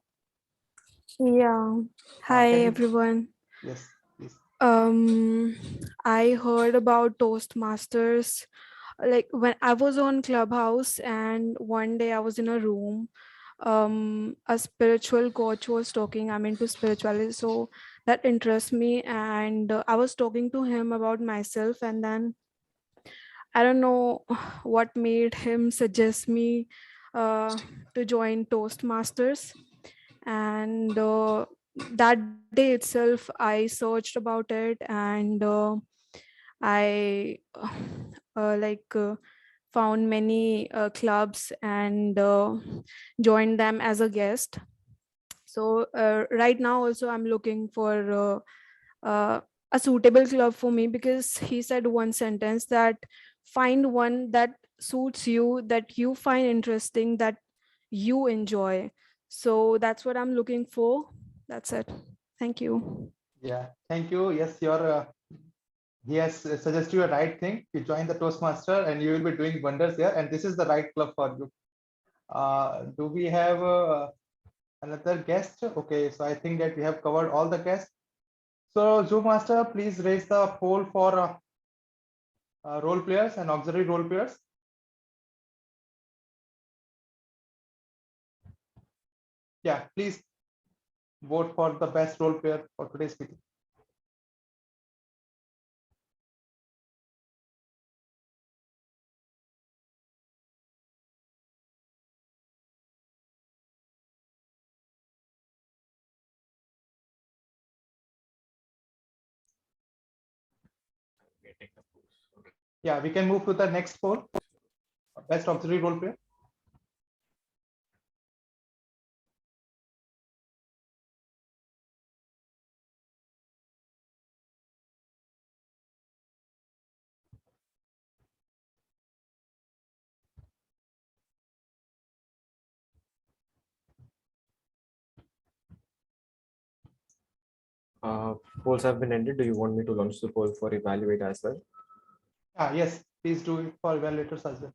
Yeah. Hi, everyone. Yes, please. I heard about Toastmasters like when I was on Clubhouse, and one day I was in a room. A spiritual coach was talking. I'm into spirituality, so that interests me, and I was talking to him about myself, and then I don't know what made him suggest me to join Toastmasters. And that day itself, I searched about it, and I found many clubs and joined them as a guest. So right now also I'm looking for a suitable club for me, because he said one sentence that find one that suits you, that you find interesting, that you enjoy. So that's what I'm looking for. That's it. Thank you. Yeah, thank you. Yes, your he has suggested you a right thing. You join the Toastmaster and you will be doing wonders here, and this is the right club for you. Do we have another guest? Okay, so I think that we have covered all the guests. So Zoom Master, please raise the poll for role players and auxiliary role players. Yeah, please vote for the best role player for today's meeting. Yeah, we can move to the next poll. Best auxiliary role player. Polls have been ended. Do you want me to launch the poll for evaluate as well? Yes, please do it for evaluators as well.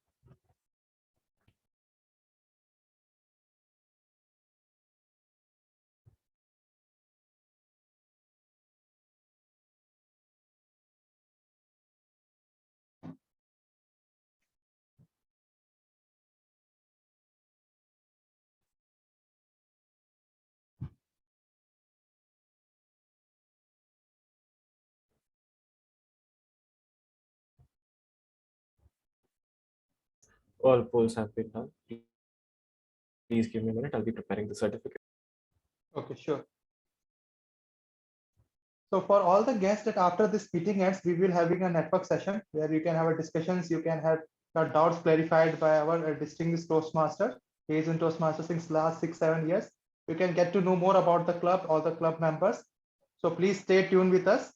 All polls have been done. Please give me a minute. I'll be preparing the certificate. Okay, sure. So for all the guests that after this meeting ends, we will having a network session where you can have a discussions, you can have your doubts clarified by our distinguished Toastmaster. He is in Toastmasters since last 6-7 years. You can get to know more about the club, all the club members. So please stay tuned with us.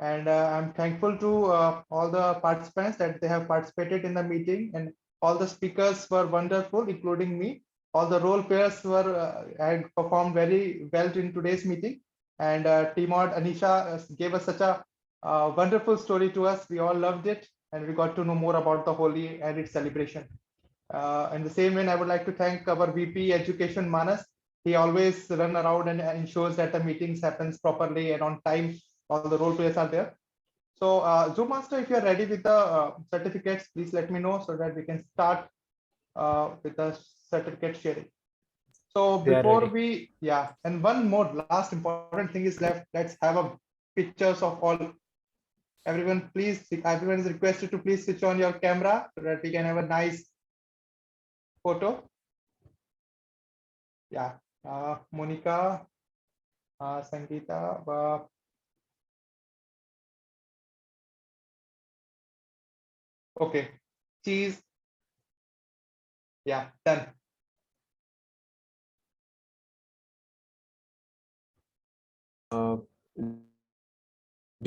And I'm thankful to all the participants that they have participated in the meeting, and all the speakers were wonderful, including me. All the role players were had performed very well in today's meeting. And TMOD Anisha gave us such a wonderful story to us. We all loved it, and we got to know more about the Holi and its celebration. In the same way, I would like to thank our VP Education Manas. He always run around and ensures that the meetings happens properly and on time. All the role players are there. So Zoom Master, if you are ready with the certificates, please let me know so that we can start with the certificate sharing. So They are before ready. we, yeah, and one more last important thing is left. Let's have a pictures of all. Everyone, please, everyone is requested to please switch on your camera so that we can have a nice photo. Yeah, Monica, Sangeeta, okay, cheese. Yeah, done. Do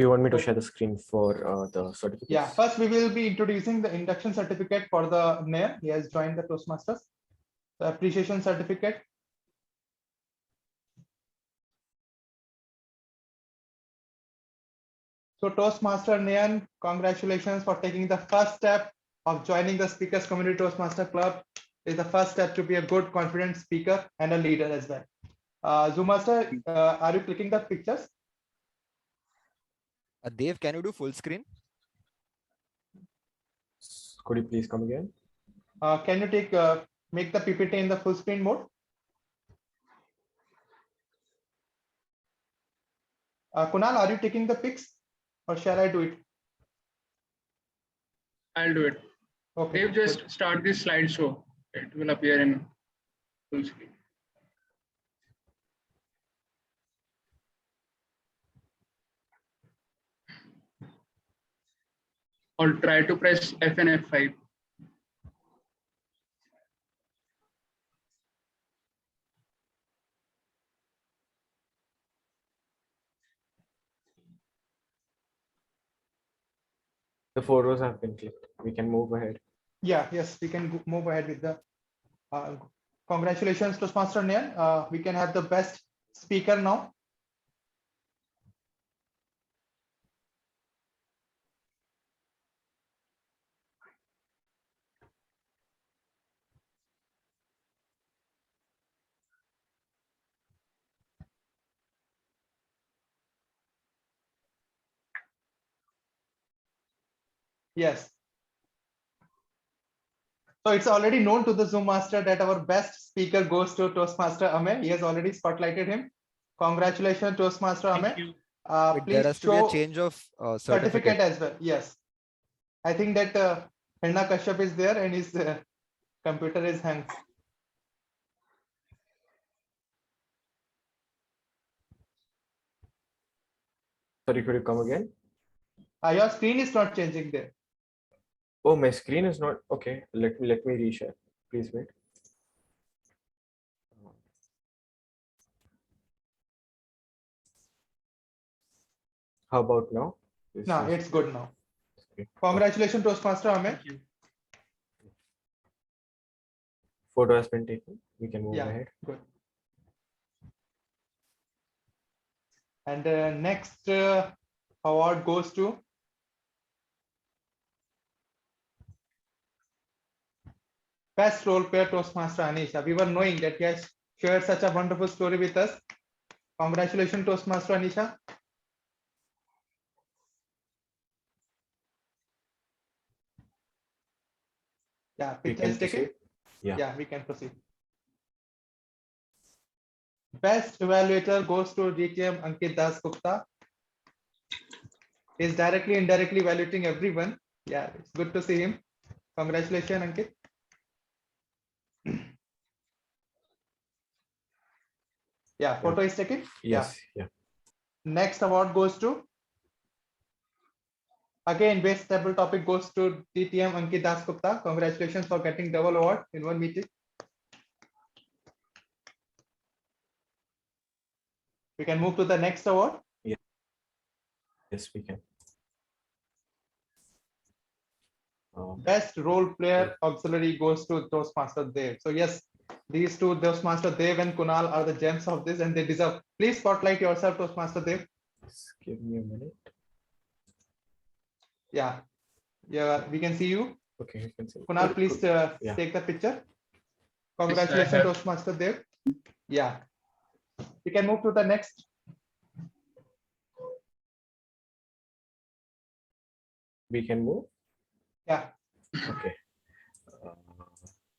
you want me to share the screen for the certificates? Yeah, first we will be introducing the induction certificate for the Nair. He has joined the Toastmasters. The appreciation certificate. So Toastmaster Nayan, congratulations for taking the first step of joining the Speakers Community Toastmaster Club. Is the first step to be a good, confident speaker and a leader as well. Zoom Master, are you clicking the pictures? Dave, can you do full screen? Could you please come again? Can you take make the PPT in the full screen mode? Kunal, are you taking the pics or shall I do it? I'll do it. Okay. Dave, just start this slideshow. It will appear in full screen. Or try to press F and F5. The photos have been clicked. We can move ahead. Yeah, yes, we can move ahead with the congratulations to Toastmaster Nayan. We can have the best speaker now. Yes. So it's already known to the Zoom master that our best speaker goes to Toastmaster Ame. He has already spotlighted him. Congratulations, Toastmaster Ame. Wait, there Please has to be a show change of certificate as well. Yes. I think that Henna Kashyap is there and his computer is hanged. Sorry, could you come again? Your screen is not changing there. Oh, my screen is not okay. Let me reshare. Please wait. How about now? No, it's good now. Congratulations, Toastmaster Ame. Photo has been taken. We can move Yeah, ahead. good. And next award goes to Best Role Player Toastmaster Anisha. We were knowing that he has shared such a wonderful story with us. Congratulations, Toastmaster Anisha. Yeah, picture is taken. Yeah, we can proceed. Best evaluator goes to DTM Ankit Das Gupta. He's directly, indirectly evaluating everyone. Yeah, it's good to see him. Congratulations, Ankit. Yeah, photo is taken. Yes. Yeah. Next award goes to, again, best table topic goes to DTM Ankit Das Gupta. Congratulations for getting double award in one meeting. We can move to the next award. Yeah. Yes, we can. Best role player auxiliary goes to Toastmaster Dev. So yes, these two, Toastmaster Dev and Kunal, are the gems of this, and they deserve. Please spotlight yourself, Toastmaster Dev. Just give me a minute. Yeah, we can see you. Okay, you can see. Kunal, please take the picture. Congratulations, Toastmaster Dev. Yeah, we can move to the next. We can move. Yeah. Okay.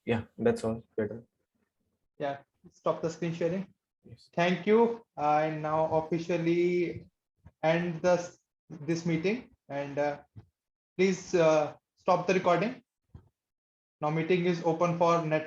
Yeah, that's all. Better. Yeah, stop the screen sharing. Yes. Thank you. I now officially end this meeting, and please stop the recording. Now meeting is open for net.